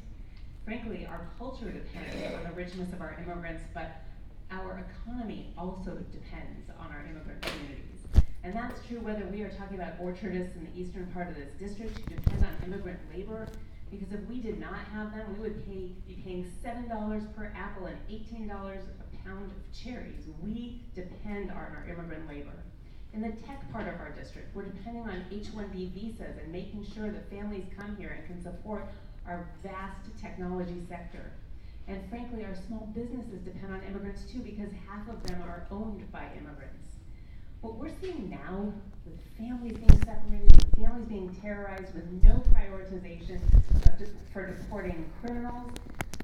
Frankly, our culture depends on the richness of our immigrants, but our economy also depends on our immigrant communities. And that's true whether we are talking about orchardists in the eastern part of this district who depend on immigrant labor, because if we did not have them, we would be paying $7 per apple and $18 a pound of cherries. We depend on our immigrant labor. In the tech part of our district, we're depending on H-1B visas and making sure that families come here and can support our vast technology sector. And frankly, our small businesses depend on immigrants too, because half of them are owned by immigrants. What we're seeing now, with families being separated, with families being terrorized, with no prioritization for deporting criminals,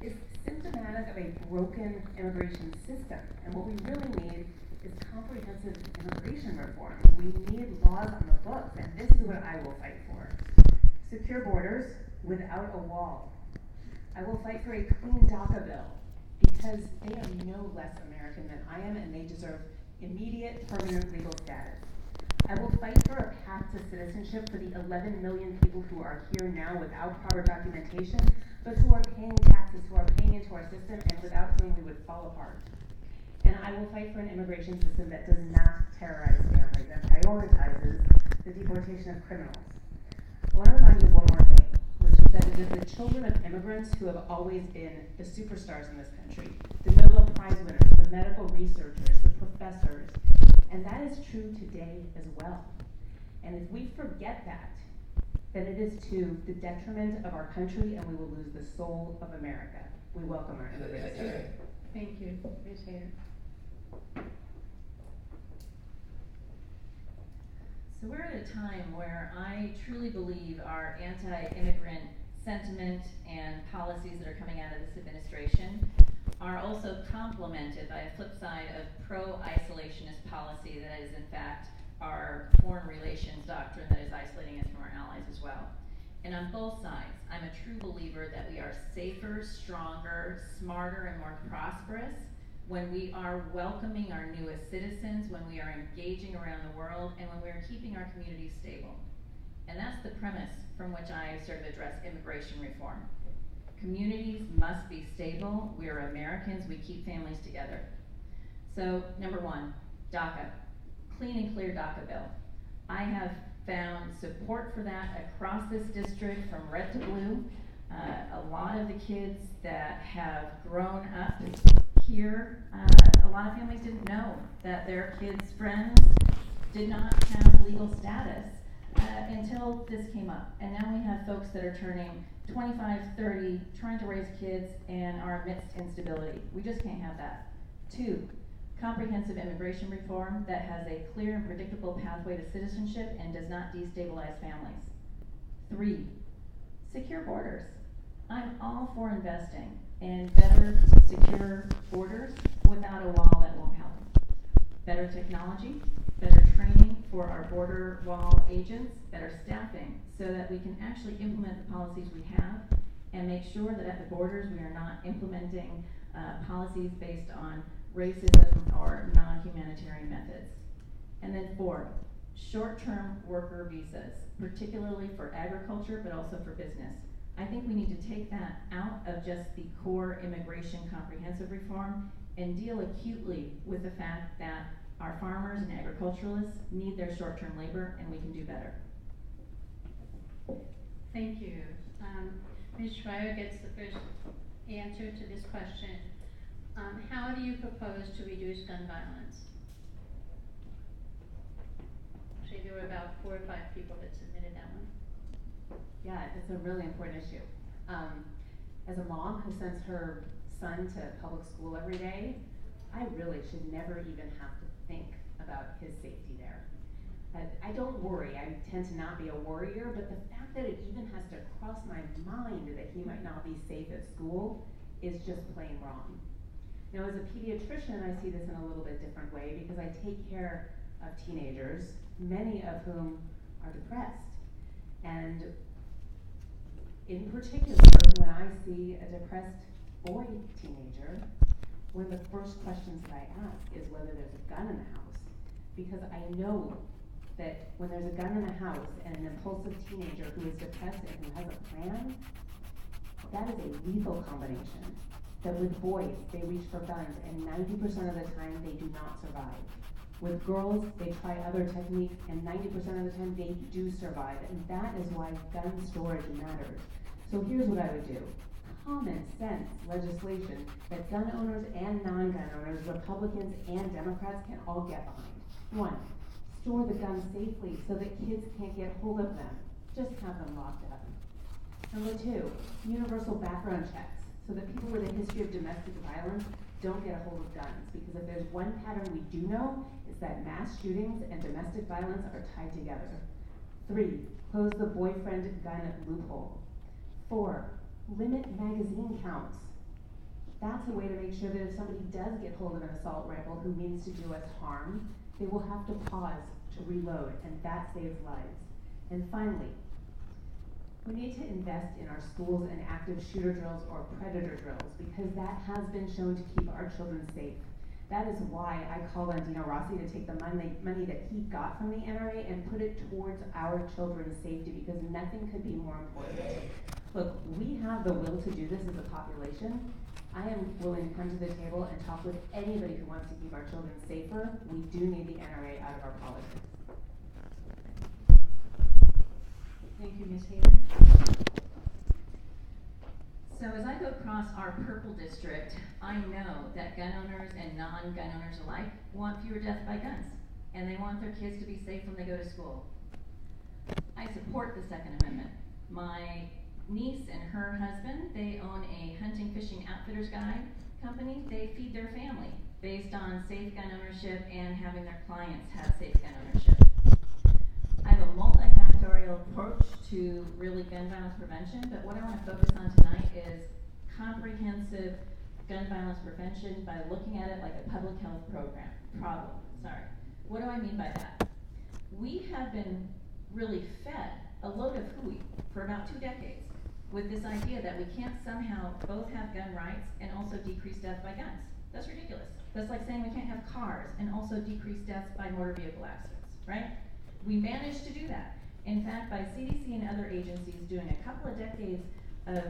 is symptomatic of a broken immigration system. And what we really need is comprehensive immigration reform. We need laws on the books, and this is what I will fight for. Secure borders without a wall. I will fight for a clean DACA bill, because they are no less American than I am, and they deserve immediate permanent legal status. I will fight for a path to citizenship for the 11 million people who are here now without proper documentation, but who are paying taxes, who are paying into our system, and without whom we would fall apart. And I will fight for an immigration system that does not terrorize families and prioritizes the deportation of criminals. I want to remind you of one more thing, which is that it is the children of immigrants who have always been the superstars in this country, the Nobel Prize winners, the medical researchers, the professors, and that is true today as well. And if we forget that, then it is to the detriment of our country, and we will lose the soul of America. We welcome our immigrants here. Thank you. Ms. Hayter. So we're at a time where I truly believe our anti-immigrant sentiment and policies that are coming out of this administration are also complemented by a flip side of pro-isolationist policy that is in fact our foreign relations doctrine that is isolating us from our allies as well. And on both sides, I'm a true believer that we are safer, stronger, smarter, and more prosperous when we are welcoming our newest citizens, when we are engaging around the world, and when we are keeping our communities stable. And that's the premise from which I sort of address immigration reform. Communities must be stable. We are Americans. We keep families together. So, number one, DACA. Clean and clear DACA bill. I have found support for that across this district from red to blue. A lot of the kids that have grown up here, a lot of families didn't know that their kids' friends did not have legal status until this came up. And now we have folks that are turning 25, 30, trying to raise kids and are amidst instability. We just can't have that. Two, comprehensive immigration reform that has a clear and predictable pathway to citizenship and does not destabilize families. Three, secure borders. I'm all for investing in better secure borders without a wall that won't help. Better technology, better training for our border wall agents, better staffing so that we can actually implement the policies we have and make sure that at the borders we are not implementing policies based on racism or non-humanitarian methods. And then four, short-term worker visas, particularly for agriculture but also for business. I think we need to take that out of just the core immigration comprehensive reform and deal acutely with the fact that our farmers and agriculturalists need their short-term labor, and we can do better. Thank you. Ms. Schreier gets the first answer to this question. How do you propose to reduce gun violence? Actually, there were about 4 or 5 people that submitted that one. Yeah, it's a really important issue. As a mom who sends her son to public school every day, I really should never even have to think about his safety there. I don't worry, I tend to not be a worrier, but the fact that it even has to cross my mind that he might not be safe at school is just plain wrong. Now, as a pediatrician, I see this in a little bit different way because I take care of teenagers, many of whom are depressed. And in particular, when I see a depressed boy teenager, one of the first questions that I ask is whether there's a gun in the house. Because I know that when there's a gun in the house and an impulsive teenager who is depressed and who has a plan, that is a lethal combination. That with boys, they reach for guns, and 90% of the time they do not survive. With girls, they try other techniques, and 90% of the time they do survive, and that is why gun storage matters. So here's what I would do. Common sense legislation that gun owners and non-gun owners, Republicans and Democrats can all get behind. 1, store the guns safely so that kids can't get hold of them. Just have them locked up. Number 2, universal background checks so that people with a history of domestic violence don't get a hold of guns. Because if there's one pattern we do know, it's that mass shootings and domestic violence are tied together. 3, close the boyfriend gun loophole. 4, limit magazine counts. That's a way to make sure that if somebody does get hold of an assault rifle who means to do us harm, they will have to pause to reload, and that saves lives. And finally, we need to invest in our schools in active shooter drills or predator drills because that has been shown to keep our children safe. That is why I called on Dino Rossi to take the money that he got from the NRA and put it towards our children's safety because nothing could be more important. Look, we have the will to do this as a population. I am willing to come to the table and talk with anybody who wants to keep our children safer. We do need the NRA out of our politics. Thank you, Ms. Hayter. So as I go across our purple district, I know that gun owners and non-gun owners alike want fewer deaths by guns, and they want their kids to be safe when they go to school. I support the Second Amendment. My niece and her husband, they own a hunting, fishing, outfitters guide company. They feed their family based on safe gun ownership and having their clients have safe gun ownership. I have a multifactorial approach to really gun violence prevention, but what I want to focus on tonight is comprehensive gun violence prevention by looking at it like a public health problem. What do I mean by that? We have been really fed a load of hooey for about 2 decades with this idea that we can't somehow both have gun rights and also decrease death by guns. That's ridiculous. That's like saying we can't have cars and also decrease deaths by motor vehicle accidents, right? We managed to do that. In fact, by CDC and other agencies doing a couple of decades of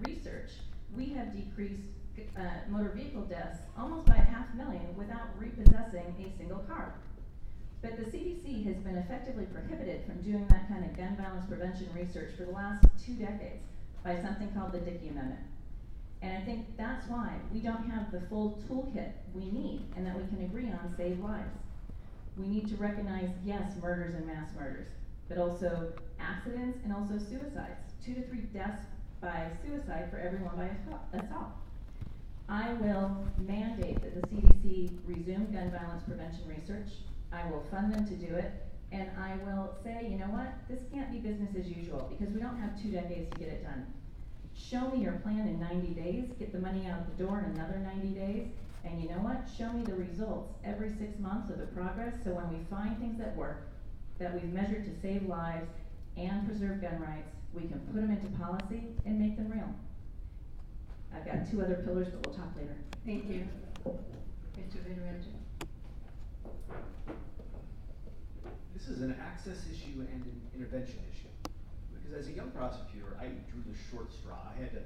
research, we have decreased motor vehicle deaths almost by 500,000 without repossessing a single car. But the CDC has been effectively prohibited from doing that kind of gun violence prevention research for the last 2 decades by something called the Dickey Amendment. And I think that's why we don't have the full toolkit we need and that we can agree on save lives. We need to recognize, yes, murders and mass murders, but also accidents and also suicides. 2 to 3 deaths by suicide for every one by assault. I will mandate that the CDC resume gun violence prevention research. I will fund them to do it, and I will say, you know what, this can't be business as usual because we don't have 2 decades to get it done. Show me your plan in 90 days, get the money out the door in another 90 days, and you know what, show me the results every 6 months of the progress so when we find things that work, that we've measured to save lives and preserve gun rights, we can put them into policy and make them real. I've got 2 other pillars, but we'll talk later. Thank you. Mr. Vittorio. This is an access issue and an intervention issue. Because as a young prosecutor, I drew the short straw. I had to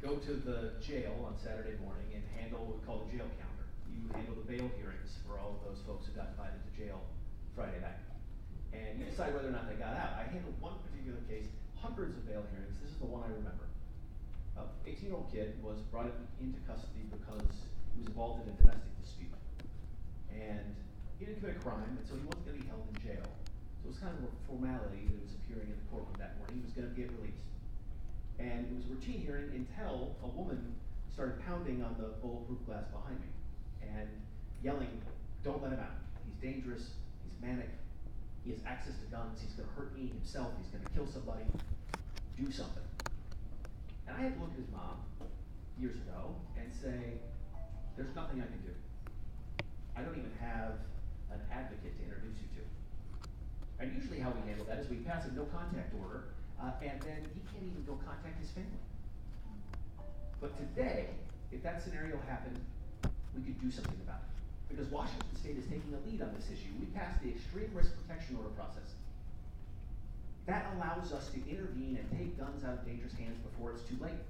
go to the jail on Saturday morning and handle what we call the jail calendar. You handle the bail hearings for all of those folks who got invited to jail Friday night. And you decide whether or not they got out. I handled one particular case, hundreds of bail hearings. This is the one I remember. An 18-year-old kid was brought into custody because he was involved in a domestic dispute. And he didn't commit a crime, and so he wasn't going to be held in jail. So it was kind of a formality that he was appearing in the courtroom that morning. He was going to get released. And it was a routine hearing until a woman started pounding on the bulletproof glass behind me and yelling, "Don't let him out. He's dangerous. He's manic. He has access to guns. He's going to hurt me himself. He's going to kill somebody. Do something." And I had to look at his mom years ago and say, "There's nothing I can do. I don't even have an advocate to introduce you to." And usually how we handle that is we pass a no contact order, and then he can't even go contact his family. But today, if that scenario happened, we could do something about it. Because Washington State is taking the lead on this issue. We passed the extreme risk protection order process. That allows us to intervene and take guns out of dangerous hands before it's too late.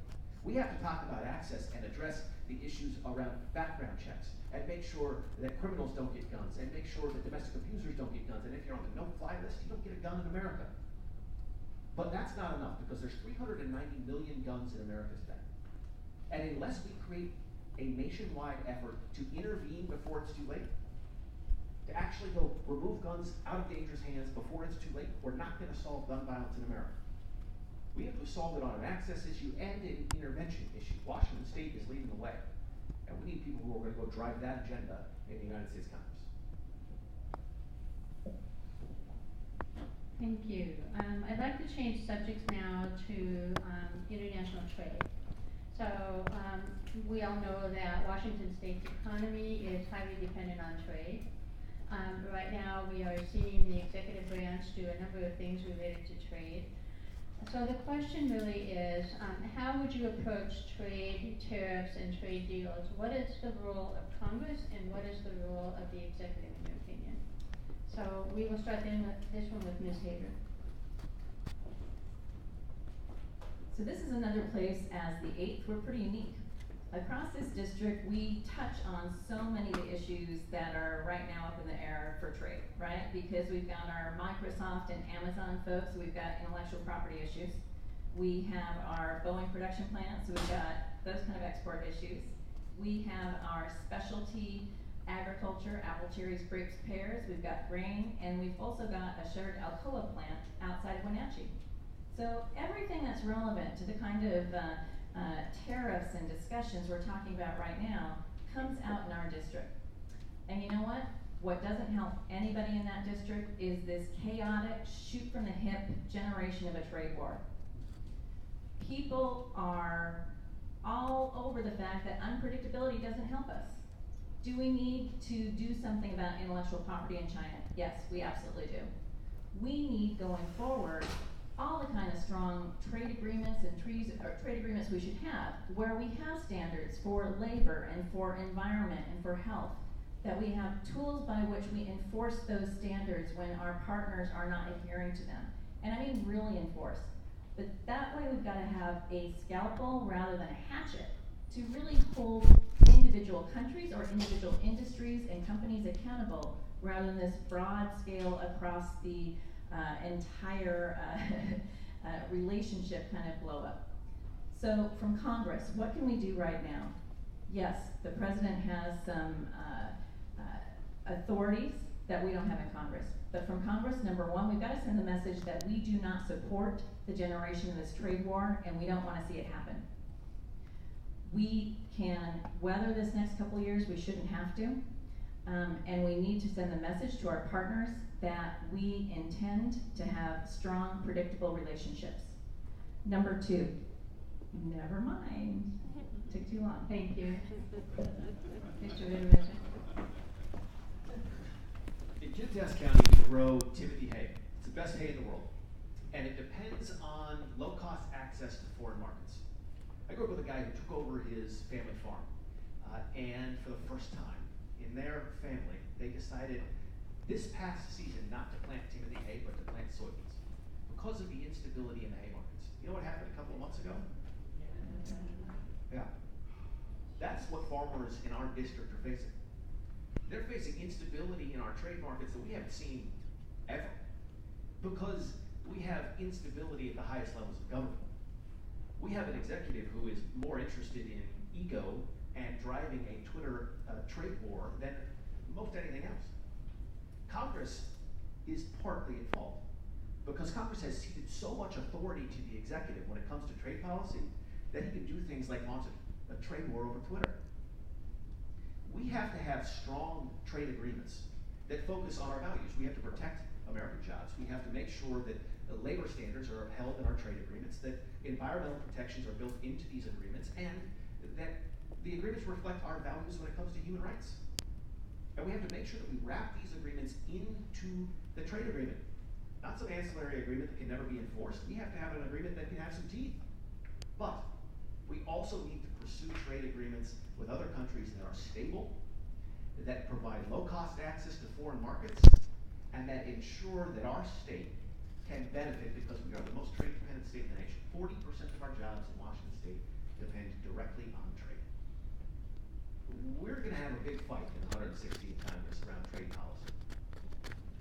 We have to talk about access and address the issues around background checks and make sure that criminals don't get guns and make sure that domestic abusers don't get guns. And if you're on the no-fly list, you don't get a gun in America. But that's not enough because there's 390 million guns in America today. And unless we create a nationwide effort to intervene before it's too late, to actually go remove guns out of dangerous hands before it's too late, we're not going to solve gun violence in America. We have to solve it on an access issue and an intervention issue. Washington State is leading the way. And we need people who are going to go drive that agenda in the United States Congress. Thank you. I'd like to change subjects now to international trade. So we all know that Washington State's economy is highly dependent on trade. Right now we are seeing the executive branch do a number of things related to trade. So the question really is, how would you approach trade, tariffs, and trade deals? What is the role of Congress and what is the role of the executive in your opinion? So we will start then with this one with Ms. Hager. So this is another place as the 8th, we're pretty unique. Across this district, we touch on so many of the issues that are right now up in the air for trade, right? Because we've got our Microsoft and Amazon folks, we've got intellectual property issues. We have our Boeing production plant, so we've got those kind of export issues. We have our specialty agriculture, apple, cherries, grapes, pears, we've got grain, and we've also got a shared Alcoa plant outside of Wenatchee. So everything that's relevant to the kind of tariffs and discussions we're talking about right now comes out in our district. And you know what? What doesn't help anybody in that district is this chaotic, shoot from the hip generation of a trade war. People are all over the fact that unpredictability doesn't help us. Do we need to do something about intellectual property in China? Yes, we absolutely do. We need going forward all the kind of strong trade agreements and trade agreements we should have, where we have standards for labor and for environment and for health, that we have tools by which we enforce those standards when our partners are not adhering to them. And I mean really enforce. But that way we've got to have a scalpel rather than a hatchet to really hold individual countries or individual industries and companies accountable rather than this broad scale across the entire relationship kind of blow up. So from Congress, what can we do right now? Yes, the president has some authorities that we don't have in Congress. But from Congress, number one, we've got to send the message that we do not support the generation of this trade war and we don't want to see it happen. We can weather this next couple of years, we shouldn't have to. And we need to send the message to our partners that we intend to have strong, predictable relationships. Number two, never mind. Took too long. Thank you. Mr. Rittermeser. In Kittitas County, we grow Timothy hay. It's the best hay in the world. And it depends on low-cost access to foreign markets. I grew up with a guy who took over his family farm. And for the first time in their family, they decided this past season not to plant Timothy hay, but to plant soybeans because of the instability in the hay markets. You know what happened a couple of months ago? Yeah. That's what farmers in our district are facing. They're facing instability in our trade markets that we haven't seen ever, because we have instability at the highest levels of government. We have an executive who is more interested in ego and driving a Twitter trade war than most anything else. Congress is partly at fault, because Congress has ceded so much authority to the executive when it comes to trade policy that he can do things like launch a trade war over Twitter. We have to have strong trade agreements that focus on our values. We have to protect American jobs. We have to make sure that the labor standards are upheld in our trade agreements, that environmental protections are built into these agreements, and that the agreements reflect our values when it comes to human rights. And we have to make sure that we wrap these agreements into the trade agreement. Not some ancillary agreement that can never be enforced. We have to have an agreement that can have some teeth. But we also need to pursue trade agreements with other countries that are stable, that provide low-cost access to foreign markets, and that ensure that our state can benefit, because we are the most trade-dependent state in the nation. 40% of our jobs in Washington State depend directly on trade. We're going to have a big fight in the 116th Congress around trade policy.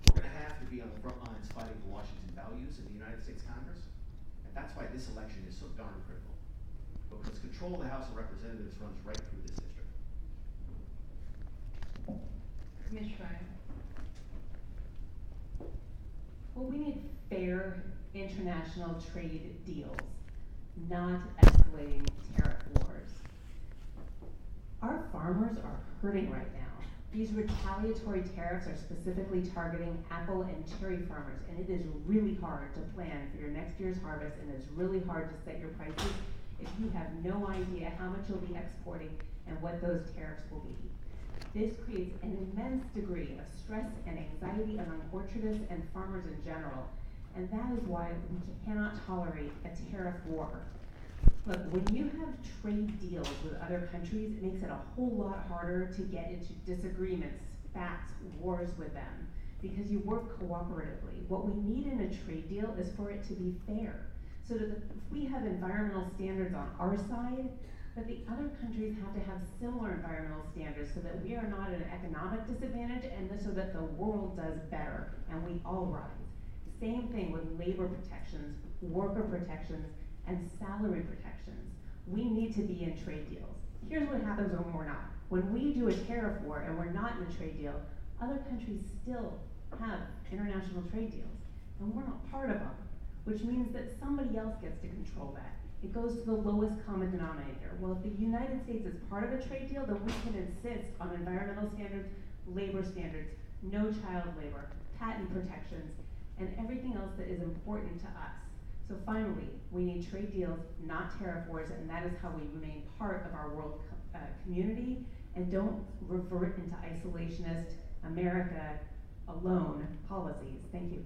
We're going to have to be on the front lines fighting for Washington values in the United States Congress, and that's why this election is so darn critical, because control of the House of Representatives runs right through this district. Ms. Schreier. Well, we need fair international trade deals, not escalating tariff wars. Our farmers are hurting right now. These retaliatory tariffs are specifically targeting apple and cherry farmers, and it is really hard to plan for your next year's harvest, and it's really hard to set your prices if you have no idea how much you'll be exporting and what those tariffs will be. This creates an immense degree of stress and anxiety among orchardists and farmers in general, and that is why we cannot tolerate a tariff war. Look, when you have trade deals with other countries, it makes it a whole lot harder to get into disagreements, spats, wars with them, because you work cooperatively. What we need in a trade deal is for it to be fair, so that if we have environmental standards on our side, that the other countries have to have similar environmental standards, so that we are not at an economic disadvantage, and so that the world does better and we all rise. Same thing with labor protections, worker protections, and salary protections. We need to be in trade deals. Here's what happens when we're not. When we do a tariff war and we're not in a trade deal, other countries still have international trade deals, and we're not part of them, which means that somebody else gets to control that. It goes to the lowest common denominator. Well, if the United States is part of a trade deal, then we can insist on environmental standards, labor standards, no child labor, patent protections, and everything else that is important to us. So finally, we need trade deals, not tariff wars, and that is how we remain part of our world community and don't revert into isolationist America alone policies. Thank you.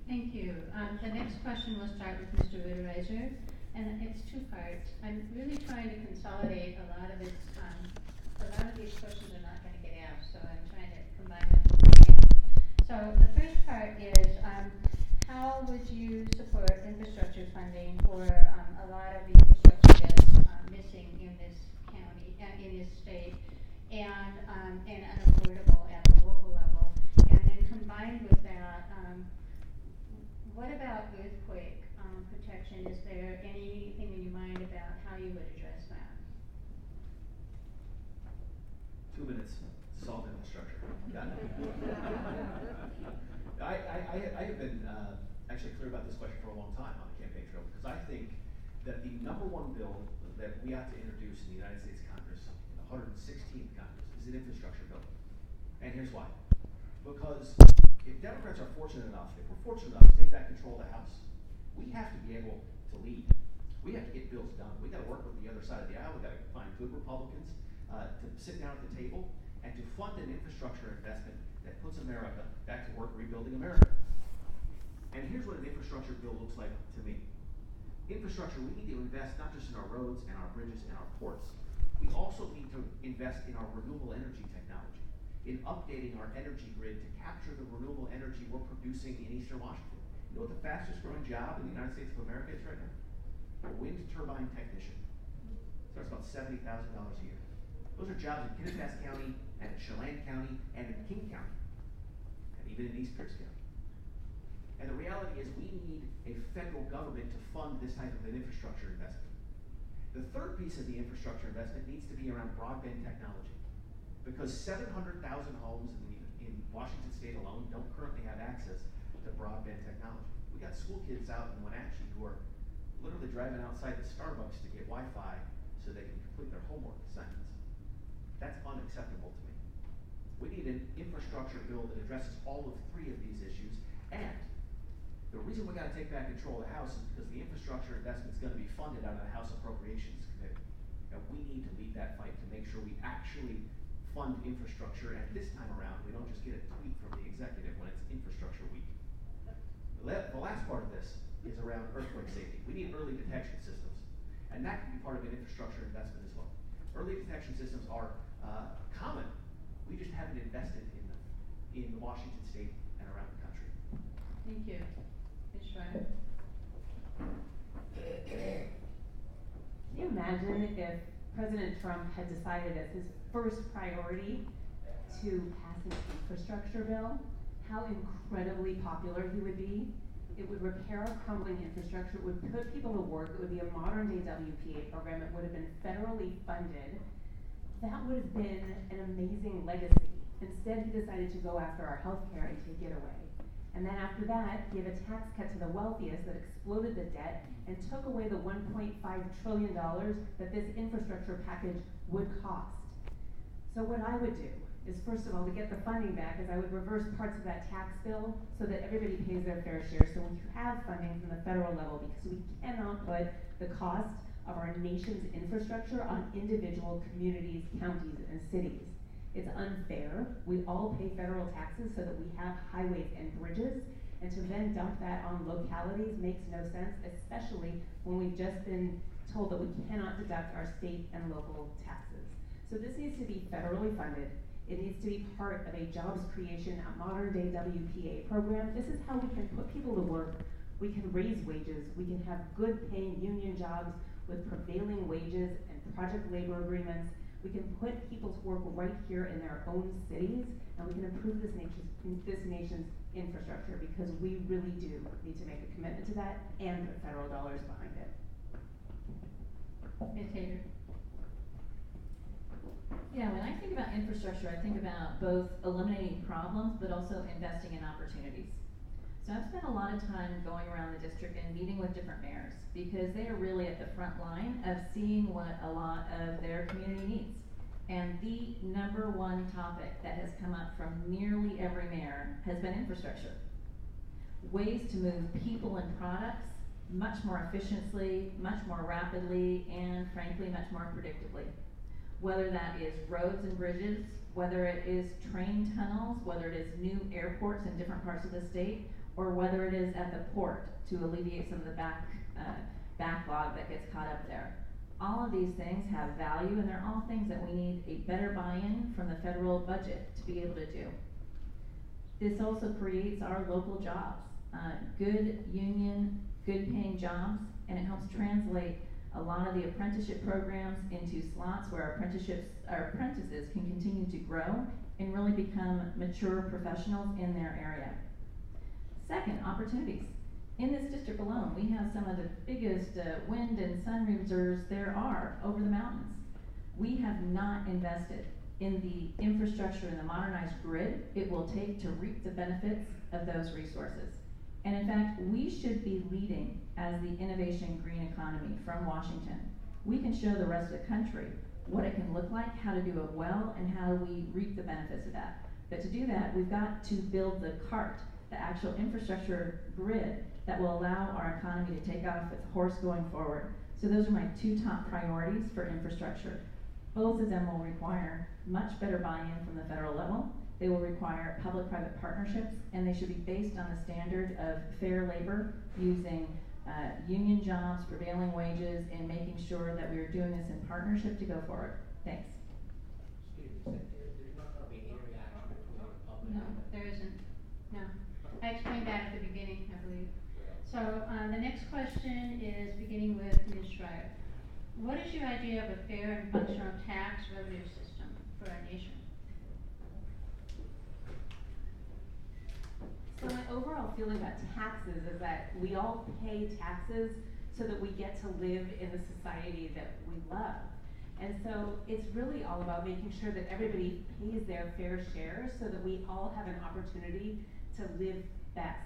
Thank you. The next question will start with Mr. Ritterizer, and it's two parts. I'm really trying to consolidate a lot of these questions are not going to get asked, so I'm trying to combine them. So the first part is, how would you support infrastructure funding for a lot of the infrastructure that's missing in this county, in this state, and unaffordable at the local level? And then combined with that, what about earthquake protection? Is there anything in your mind about how you would address that? 2 minutes, solve infrastructure. Got it. I have been actually clear about this question for a long time on the campaign trail, because I think that the number one bill that we ought to introduce in the United States Congress, the 116th Congress, is an infrastructure bill. And here's why. Because if Democrats are fortunate enough, if we're fortunate enough to take back control of the House, we have to be able to lead. We have to get bills done. We got to work with the other side of the aisle. We got to find good Republicans to sit down at the table and to fund an infrastructure investment that puts America back to work rebuilding America. And here's what an infrastructure bill looks like to me. Infrastructure, we need to invest not just in our roads and our bridges and our ports. We also need to invest in our renewable energy technology, in updating our energy grid to capture the renewable energy we're producing in Eastern Washington. You know what the fastest growing job in the United States of America is right now? a wind turbine technician. Starts about $70,000 a year. Those are jobs in Pinellas County, and in Chelan County, and in King County, and even in East Pierce County. And the reality is we need a federal government to fund this type of an infrastructure investment. The third piece of the infrastructure investment needs to be around broadband technology. Because 700,000 homes in Washington State alone don't currently have access to broadband technology. We got school kids out in Wenatchee who are literally driving outside the Starbucks to get Wi-Fi so they can complete their homework assignments. That's unacceptable to me. We need an infrastructure bill that addresses all of three of these issues, and the reason we gotta take back control of the House is because the infrastructure investment's gonna be funded out of the House Appropriations Committee. And we need to lead that fight to make sure we actually fund infrastructure, and this time around, we don't just get a tweet from the executive when it's infrastructure week. The last part of this is around earthquake safety. We need early detection systems, and that can be part of an infrastructure investment as well. Early detection systems are common. We just haven't invested in them in Washington State and around the country. Thank you. Ms. Schreier? Can you imagine if President Trump had decided as his first priority to pass an infrastructure bill, how incredibly popular he would be? It would repair our crumbling infrastructure, it would put people to work, it would be a modern day WPA program, it would have been federally funded. That would have been an amazing legacy. Instead, he decided to go after our health care and take it away. And then after that, gave a tax cut to the wealthiest that exploded the debt and took away the $1.5 trillion that this infrastructure package would cost. So what I would do is, first of all, to get the funding back, is I would reverse parts of that tax bill so that everybody pays their fair share. So when you have funding from the federal level, because we cannot put the cost of our nation's infrastructure on individual communities, counties, and cities. It's unfair. We all pay federal taxes so that we have highways and bridges, and to then dump that on localities makes no sense, especially when we've just been told that we cannot deduct our state and local taxes. So this needs to be federally funded. It needs to be part of a jobs creation, a modern day WPA program. This is how we can put people to work. We can raise wages. We can have good paying union jobs with prevailing wages and project labor agreements. We can put people to work right here in their own cities, and we can improve this nation's infrastructure, because we really do need to make a commitment to that and put federal dollars behind it. Ms. Hager? Yeah, when I think about infrastructure, I think about both eliminating problems, but also investing in opportunities. So I've spent a lot of time going around the district and meeting with different mayors, because they are really at the front line of seeing what a lot of their community needs. And the number one topic that has come up from nearly every mayor has been infrastructure. Ways to move people and products much more efficiently, much more rapidly, and frankly, much more predictably. Whether that is roads and bridges, whether it is train tunnels, whether it is new airports in different parts of the state, or whether it is at the port to alleviate some of the backlog that gets caught up there. All of these things have value, and they're all things that we need a better buy-in from the federal budget to be able to do. This also creates our local jobs, good union, good paying jobs, and it helps translate a lot of the apprenticeship programs into slots where our apprentices can continue to grow and really become mature professionals in their area. Second, opportunities. In this district alone, we have some of the biggest wind and sun reserves there are over the mountains. We have not invested in the infrastructure and the modernized grid it will take to reap the benefits of those resources. And in fact, we should be leading as the innovation green economy from Washington. We can show the rest of the country what it can look like, how to do it well, and how we reap the benefits of that. But to do that, we've got to build the cart, the actual infrastructure grid that will allow our economy to take off its horse going forward. So those are my two top priorities for infrastructure. Both of them will require much better buy-in from the federal level. They will require public-private partnerships, and they should be based on the standard of fair labor, using union jobs, prevailing wages, and making sure that we are doing this in partnership to go forward. Thanks. Excuse me, there's not gonna be any reaction between the public No, and the. there isn't. No. I explained that at the beginning, I believe. So the next question is beginning with Ms. What is your idea of a fair and functional tax revenue system for our nation? So my overall feeling about taxes is that we all pay taxes so that we get to live in the society that we love. And so it's really all about making sure that everybody pays their fair share so that we all have an opportunity to live best.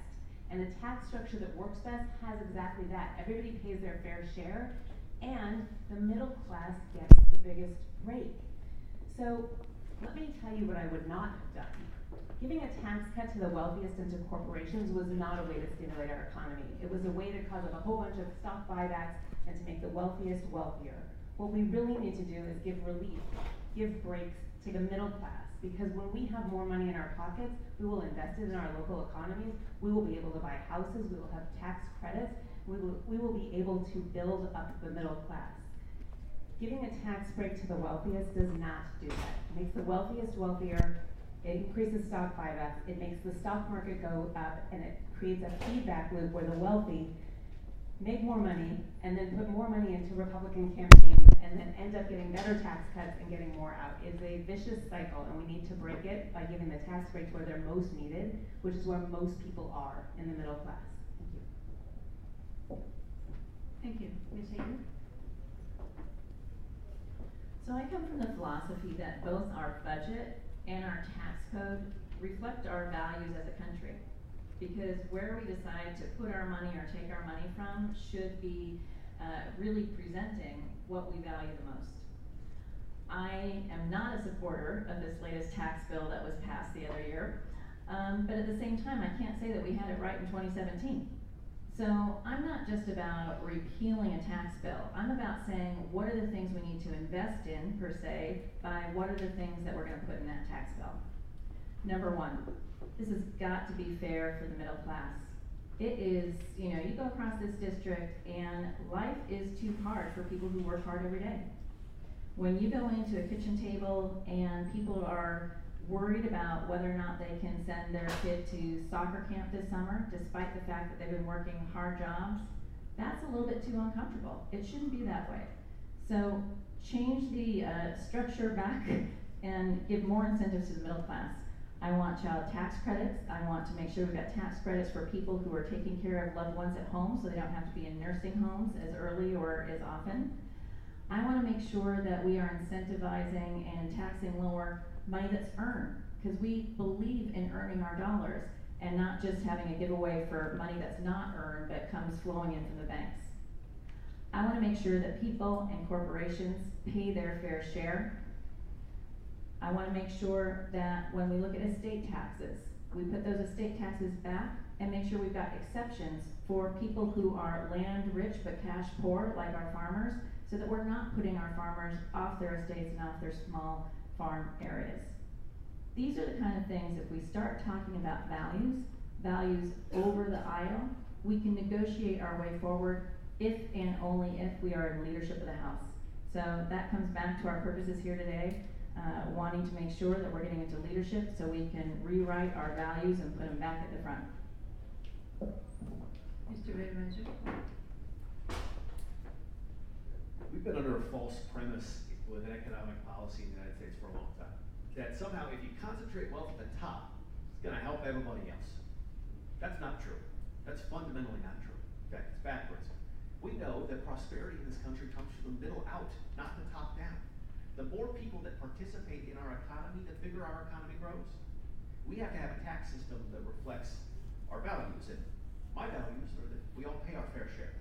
And a tax structure that works best has exactly that. Everybody pays their fair share, and the middle class gets the biggest break. So let me tell you what I would not have done. Giving a tax cut to the wealthiest and to corporations was not a way to stimulate our economy. It was a way to cause a whole bunch of stock buybacks and to make the wealthiest wealthier. What we really need to do is give relief, give breaks to the middle class, because when we have more money in our pockets, we will invest it in our local economies, we will be able to buy houses, we will have tax credits, we will be able to build up the middle class. Giving a tax break to the wealthiest does not do that. It makes the wealthiest wealthier, it increases stock buybacks, it makes the stock market go up, and it creates a feedback loop where the wealthy make more money and then put more money into Republican campaigns and then end up getting better tax cuts and getting more out. It's a vicious cycle, and we need to break it by giving the tax breaks where they're most needed, which is where most people are, in the middle class. Thank you. Thank you. Ms. Hayden? So I come from the philosophy that both our budget and our tax code reflect our values as a country. Because where we decide to put our money or take our money from should be really presenting what we value the most. I am not a supporter of this latest tax bill that was passed the other year, but at the same time, I can't say that we had it right in 2017. So I'm not just about repealing a tax bill. I'm about saying what are the things we need to invest in, per se, by what are the things that we're going to put in that tax bill. Number one, this has got to be fair for the middle class. It is, you go across this district and life is too hard for people who work hard every day. When you go into a kitchen table and people are worried about whether or not they can send their kid to soccer camp this summer, despite the fact that they've been working hard jobs, that's a little bit too uncomfortable. It shouldn't be that way. So change the structure back and give more incentives to the middle class. I want child tax credits. I want to make sure we've got tax credits for people who are taking care of loved ones at home so they don't have to be in nursing homes as early or as often. I want to make sure that we are incentivizing and taxing lower money that's earned, because we believe in earning our dollars and not just having a giveaway for money that's not earned but comes flowing in from the banks. I want to make sure that people and corporations pay their fair share. I want to make sure that when we look at estate taxes, we put those estate taxes back and make sure we've got exceptions for people who are land rich but cash poor, like our farmers, so that we're not putting our farmers off their estates and off their small farm areas. These are the kind of things, if we start talking about values over the aisle, we can negotiate our way forward if and only if we are in leadership of the House. So that comes back to our purposes here today, wanting to make sure that we're getting into leadership so we can rewrite our values and put them back at the front. Mr. Redmeiser? We've been under a false premise with economic policy in the United States for a long time. That somehow if you concentrate wealth at the top, it's going to help everybody else. That's not true. That's fundamentally not true. In fact, it's backwards. We know that prosperity in this country comes from the middle out, not the top down. The more people that participate in our economy, the bigger our economy grows. We have to have a tax system that reflects our values, and my values are that we all pay our fair share.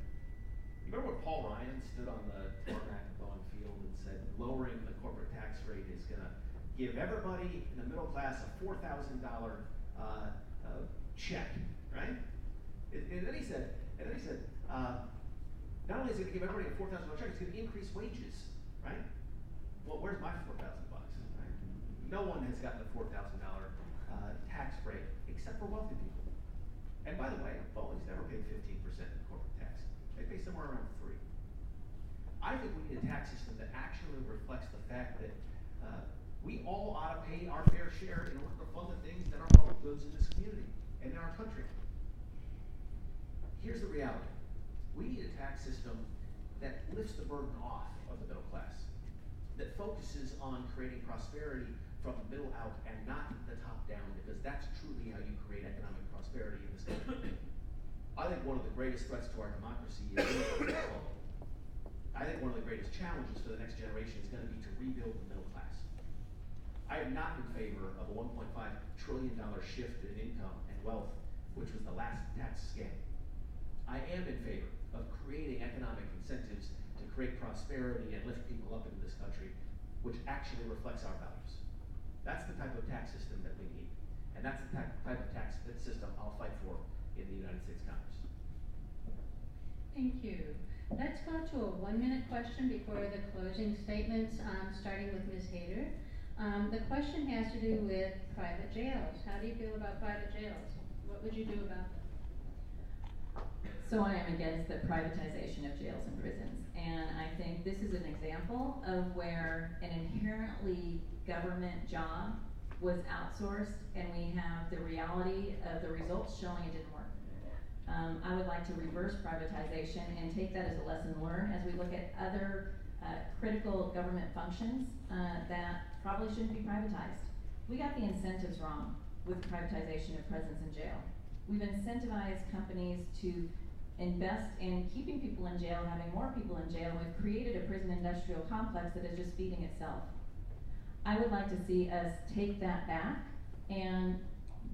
You remember when Paul Ryan stood on the tarmac of Bowen Field and said lowering the corporate tax rate is going to give everybody in the middle class a $4,000 check, right? And then he said, not only is it going to give everybody a $4,000 check, it's going to increase wages, right? Well, where's my $4,000, right? No one has gotten a $4,000 tax break except for wealthy people. And by the way, Bowen's never paid 15% in corporate tax. They pay somewhere around 3%. I think we need a tax system that actually reflects the fact that we all ought to pay our fair share in order to fund the things that are public goods in this community and in our country. Here's the reality. We need a tax system that lifts the burden off of the middle class, that focuses on creating prosperity from the middle out and not the top down, because that's truly how you create economic prosperity in this country. I think one of the greatest threats to our democracy is inequality. I think one of the greatest challenges for the next generation is going to be to rebuild the middle class. I am not in favor of a $1.5 trillion shift in income and wealth, which was the last tax scam. I am in favor of creating economic incentives to create prosperity and lift people up in this country, which actually reflects our values. That's the type of tax system that we need. And that's the type of tax system I'll fight for in the United States Congress. Thank you. Let's go to a 1-minute question before the closing statements, starting with Ms. Hayter. The question has to do with private jails. How do you feel about private jails? What would you do about them? So I am against the privatization of jails and prisons, and I think this is an example of where an inherently government job was outsourced, and we have the reality of the results showing it didn't work. I would like to reverse privatization and take that as a lesson learned as we look at other critical government functions that probably shouldn't be privatized. We got the incentives wrong with privatization of prisons and jail. We've incentivized companies to invest in keeping people in jail, having more people in jail. We've created a prison industrial complex that is just feeding itself. I would like to see us take that back and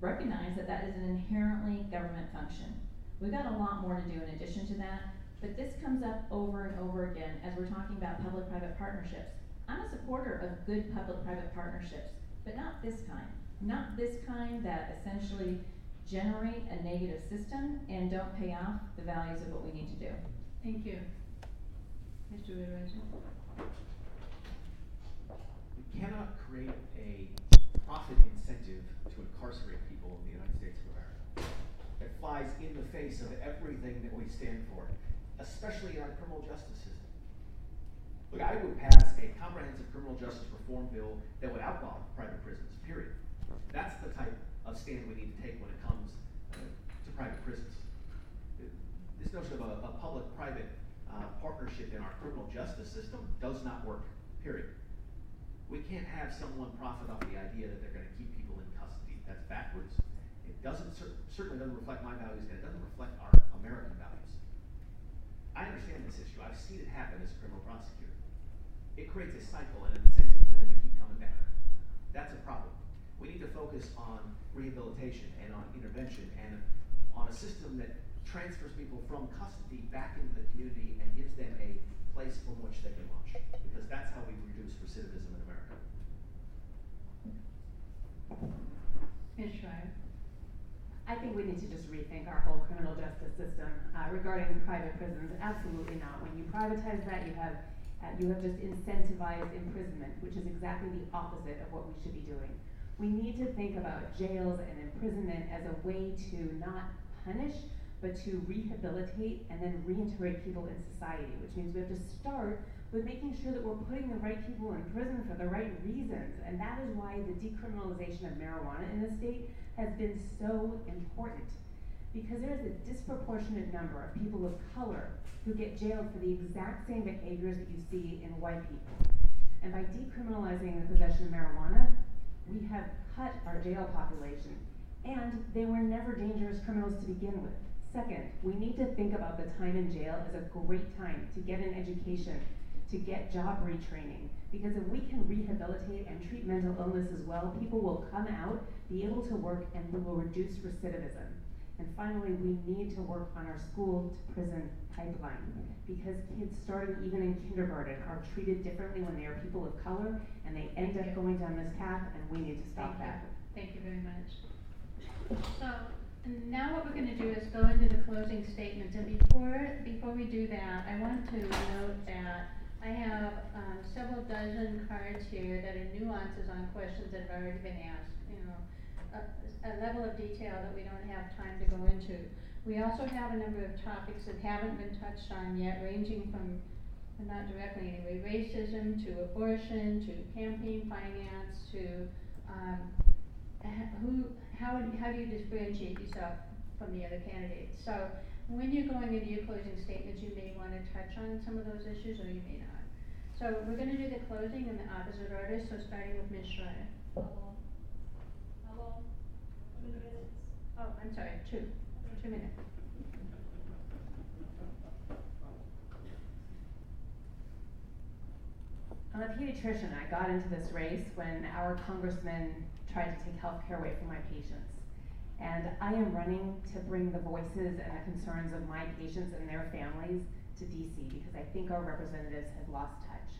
recognize that that is an inherently government function. We've got a lot more to do in addition to that, but this comes up over and over again as we're talking about public-private partnerships. I'm a supporter of good public-private partnerships, but not this kind. Not this kind that essentially generate a negative system and don't pay off the values of what we need to do. Thank you. Mr. Whitterizer. We cannot create a profit incentive to incarcerate people in the United States of America. It flies in the face of everything that we stand for, especially in our criminal justice system. Look, I would pass a comprehensive criminal justice reform bill that would outlaw private prisons, period. That's the type of stand we need to take when it comes to private prisons. This notion of a public-private partnership in our criminal justice system does not work, period. We can't have someone profit off the idea that they're going to keep people in custody. That's backwards. It certainly doesn't reflect my values, and it doesn't reflect our American values. I understand this issue. I've seen it happen as a criminal prosecutor. It creates a cycle and an incentive for them to keep coming back. That's a problem. We need to focus on rehabilitation and on intervention and on a system that transfers people from custody back into the community and gives them a place from which they can launch. Because that's how we reduce recidivism in America. Ms. Schreier. I think we need to just rethink our whole criminal justice system regarding private prisons. Absolutely not. When you privatize that, you have just incentivized imprisonment, which is exactly the opposite of what we should be doing. We need to think about jails and imprisonment as a way to not punish, but to rehabilitate and then reintegrate people in society, which means we have to start with making sure that we're putting the right people in prison for the right reasons. And that is why the decriminalization of marijuana in the state has been so important. Because there is a disproportionate number of people of color who get jailed for the exact same behaviors that you see in white people. And by decriminalizing the possession of marijuana, we have cut our jail population, and they were never dangerous criminals to begin with. Second, we need to think about the time in jail as a great time to get an education, to get job retraining, because if we can rehabilitate and treat mental illness as well, people will come out, be able to work, and we will reduce recidivism. And finally, we need to work on our school to prison pipeline, because kids starting even in kindergarten are treated differently when they are people of color, and they end up going down this path, and we need to stop that. Thank you very much. So now what we're going to do is go into the closing statements, and before we do that, I want to note that I have several dozen cards here that are nuances on questions that have already been asked. You know, a level of detail that we don't have time to go into. We also have a number of topics that haven't been touched on yet, ranging from, not directly anyway, racism to abortion to campaign finance to how do you differentiate yourself from the other candidates. So When you're going into your closing statements, you may wanna touch on some of those issues, or you may not. So we're gonna do the closing in the opposite order, so starting with Ms. Schreier. How long? 2 minutes? Oh, I'm sorry, 2 minutes. I'm a pediatrician. I got into this race when our congressman tried to take health care away from my patients. And I am running to bring the voices and the concerns of my patients and their families to DC because I think our representatives have lost touch.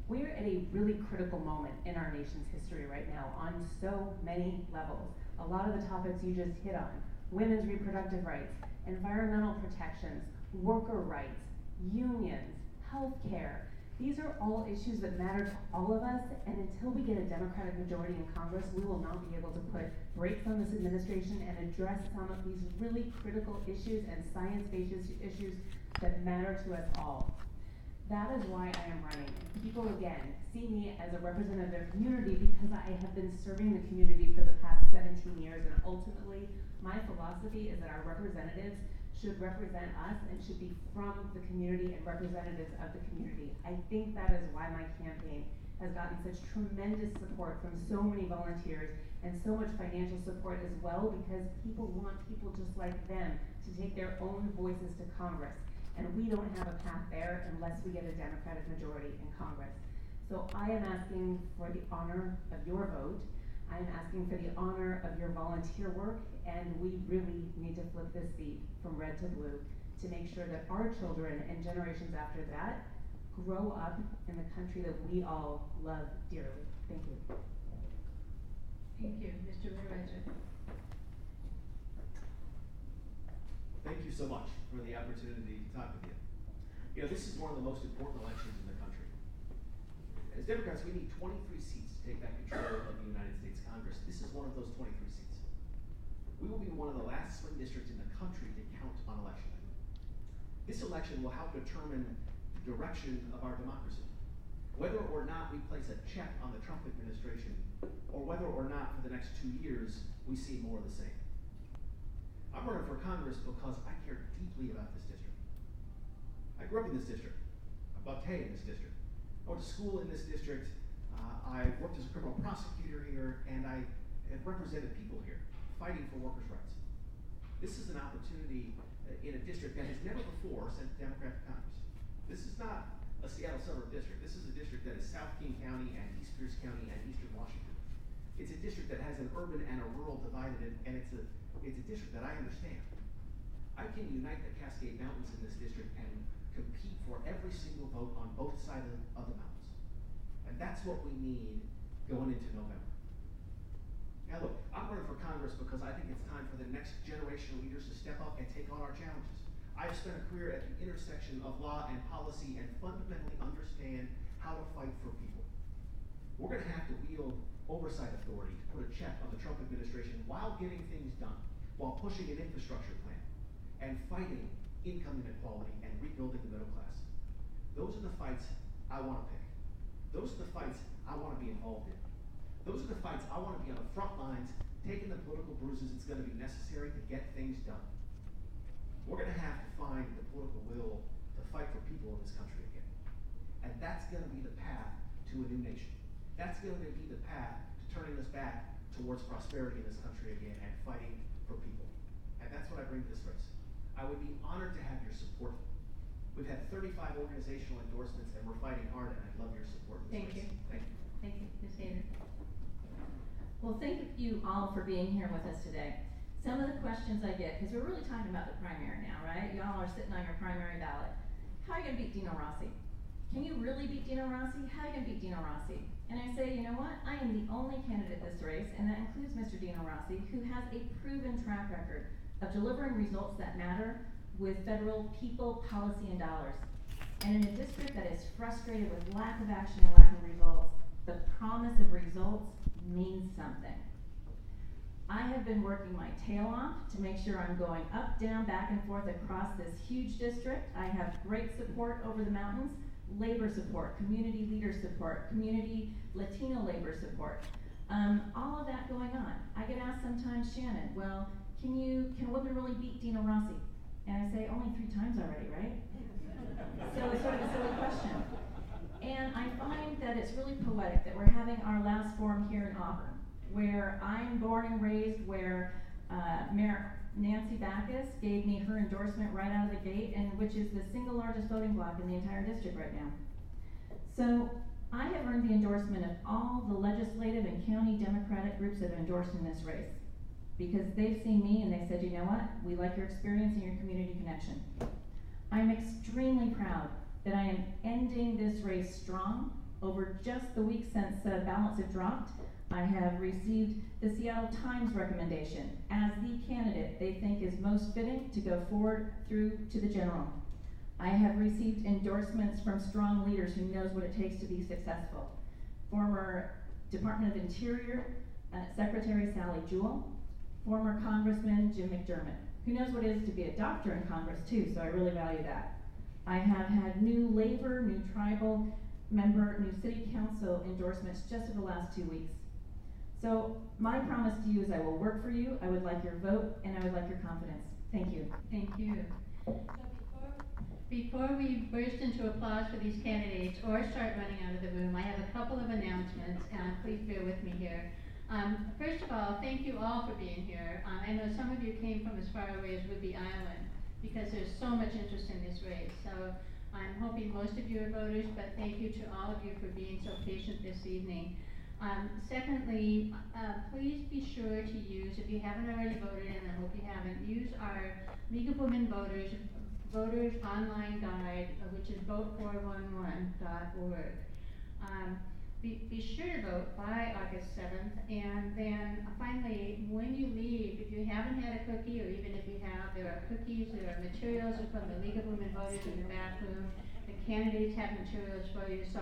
We're at a really critical moment in our nation's history right now on so many levels. A lot of the topics you just hit on: women's reproductive rights, environmental protections, worker rights, unions, health care. These are all issues that matter to all of us, and until we get a Democratic majority in Congress, we will not be able to put brakes on this administration and address some of these really critical issues and science-based issues that matter to us all. That is why I am running. People, again, see me as a representative of their community because I have been serving the community for the past 17 years, and ultimately, my philosophy is that our representatives should represent us and should be from the community and representatives of the community. I think that is why my campaign has gotten such tremendous support from so many volunteers and so much financial support as well, because people want people just like them to take their own voices to Congress. And we don't have a path there unless we get a Democratic majority in Congress. So I am asking for the honor of your vote. I'm asking for the honor of your volunteer work, and we really need to flip this seat from red to blue to make sure that our children and generations after that grow up in the country that we all love dearly. Thank you. Thank you, Mr. Ritterheiser. Thank you so much for the opportunity to talk with you. You know, this is one of the most important elections in the country. As Democrats, we need 23 seats to take back control of the United States Congress. This is one of those 23 seats. We will be one of the last swing districts in the country to count on election night. This election will help determine the direction of our democracy. Whether or not we place a check on the Trump administration, or whether or not for the next 2 years we see more of the same. I'm running for Congress because I care deeply about this district. I grew up in this district. I bucked hay in this district. I went to school in this district. I worked as a criminal prosecutor here, and I have represented people here, fighting for workers' rights. This is an opportunity in a district that has never before sent a Democrat to Congress. This is not a Seattle suburb district. This is a district that is South King County and East Pierce County and Eastern Washington. It's a district that has an urban and a rural divided, and it's a district that I understand. I can unite the Cascade Mountains in this district and compete for every single vote on both sides of the mountains. And that's what we need going into November. Now look, I'm running for Congress because I think it's time for the next generation of leaders to step up and take on our challenges. I've spent a career at the intersection of law and policy and fundamentally understand how to fight for people. We're going to have to wield oversight authority to put a check on the Trump administration while getting things done, while pushing an infrastructure plan and fighting income inequality and rebuilding the middle class. Those are the fights I want to pick. Those are the fights I want to be involved in. Those are the fights I want to be on the front lines, taking the political bruises it's going to be necessary to get things done. We're going to have to find the political will to fight for people in this country again. And that's going to be the path to a new nation. That's going to be the path to turning us back towards prosperity in this country again and fighting for people. And that's what I bring to this race. I would be honored to have your support. We've had 35 organizational endorsements, and we're fighting hard, and I'd love your support in this race. Thank you. Thank you, Ms. Davis. Well, thank you all for being here with us today. Some of the questions I get, because we're really talking about the primary now, right? Y'all are sitting on your primary ballot. How are you going to beat Dino Rossi? Can you really beat Dino Rossi? How are you going to beat Dino Rossi? And I say, you know what? I am the only candidate in this race, and that includes Mr. Dino Rossi, who has a proven track record of delivering results that matter with federal people, policy, and dollars. And in a district that is frustrated with lack of action and lack of results, the promise of results means something. I have been working my tail off to make sure I'm going up, down, back, and forth across this huge district. I have great support over the mountains, labor support, community leader support, community Latino labor support, all of that going on. I get asked sometimes, Shannon, well, can women really beat Dino Rossi? And I say, only 3 times already, right? So it's sort of a silly question. And I find that it's really poetic that we're having our last forum here in Auburn, where I'm born and raised, where Mayor Nancy Backus gave me her endorsement right out of the gate, and which is the single largest voting block in the entire district right now. So I have earned the endorsement of all the legislative and county Democratic groups that have endorsed in this race, because they've seen me and they said, you know what, we like your experience and your community connection. I'm extremely proud that I am ending this race strong. Over just the week since ballots have dropped, I have received the Seattle Times recommendation as the candidate they think is most fitting to go forward through to the general. I have received endorsements from strong leaders who knows what it takes to be successful. Former Department of Interior Secretary Sally Jewell, former Congressman Jim McDermott, who knows what it is to be a doctor in Congress too, so I really value that. I have had new labor, new tribal member, new city council endorsements just in the last 2 weeks. So my promise to you is I will work for you, I would like your vote, and I would like your confidence. Thank you. Thank you. Before we burst into applause for these candidates or start running out of the room, I have a couple of announcements, and please bear with me here. First of all, thank you all for being here. I know some of you came from as far away as Whidbey Island, because there's so much interest in this race. So I'm hoping most of you are voters, but thank you to all of you for being so patient this evening. Secondly, please be sure to use, if you haven't already voted, and I hope you haven't, use our League of Women Voters online guide, which is vote411.org. Be sure to vote by August 7th, and then finally, when you leave, if you haven't had a cookie, or even if you have, there are cookies, there are materials from the League of Women Voters in the back room. The candidates have materials for you, so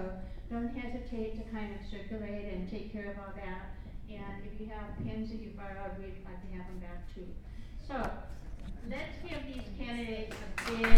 don't hesitate to kind of circulate and take care of all that. And if you have pins that you borrowed, we'd like to have them back too. So let's give these candidates a big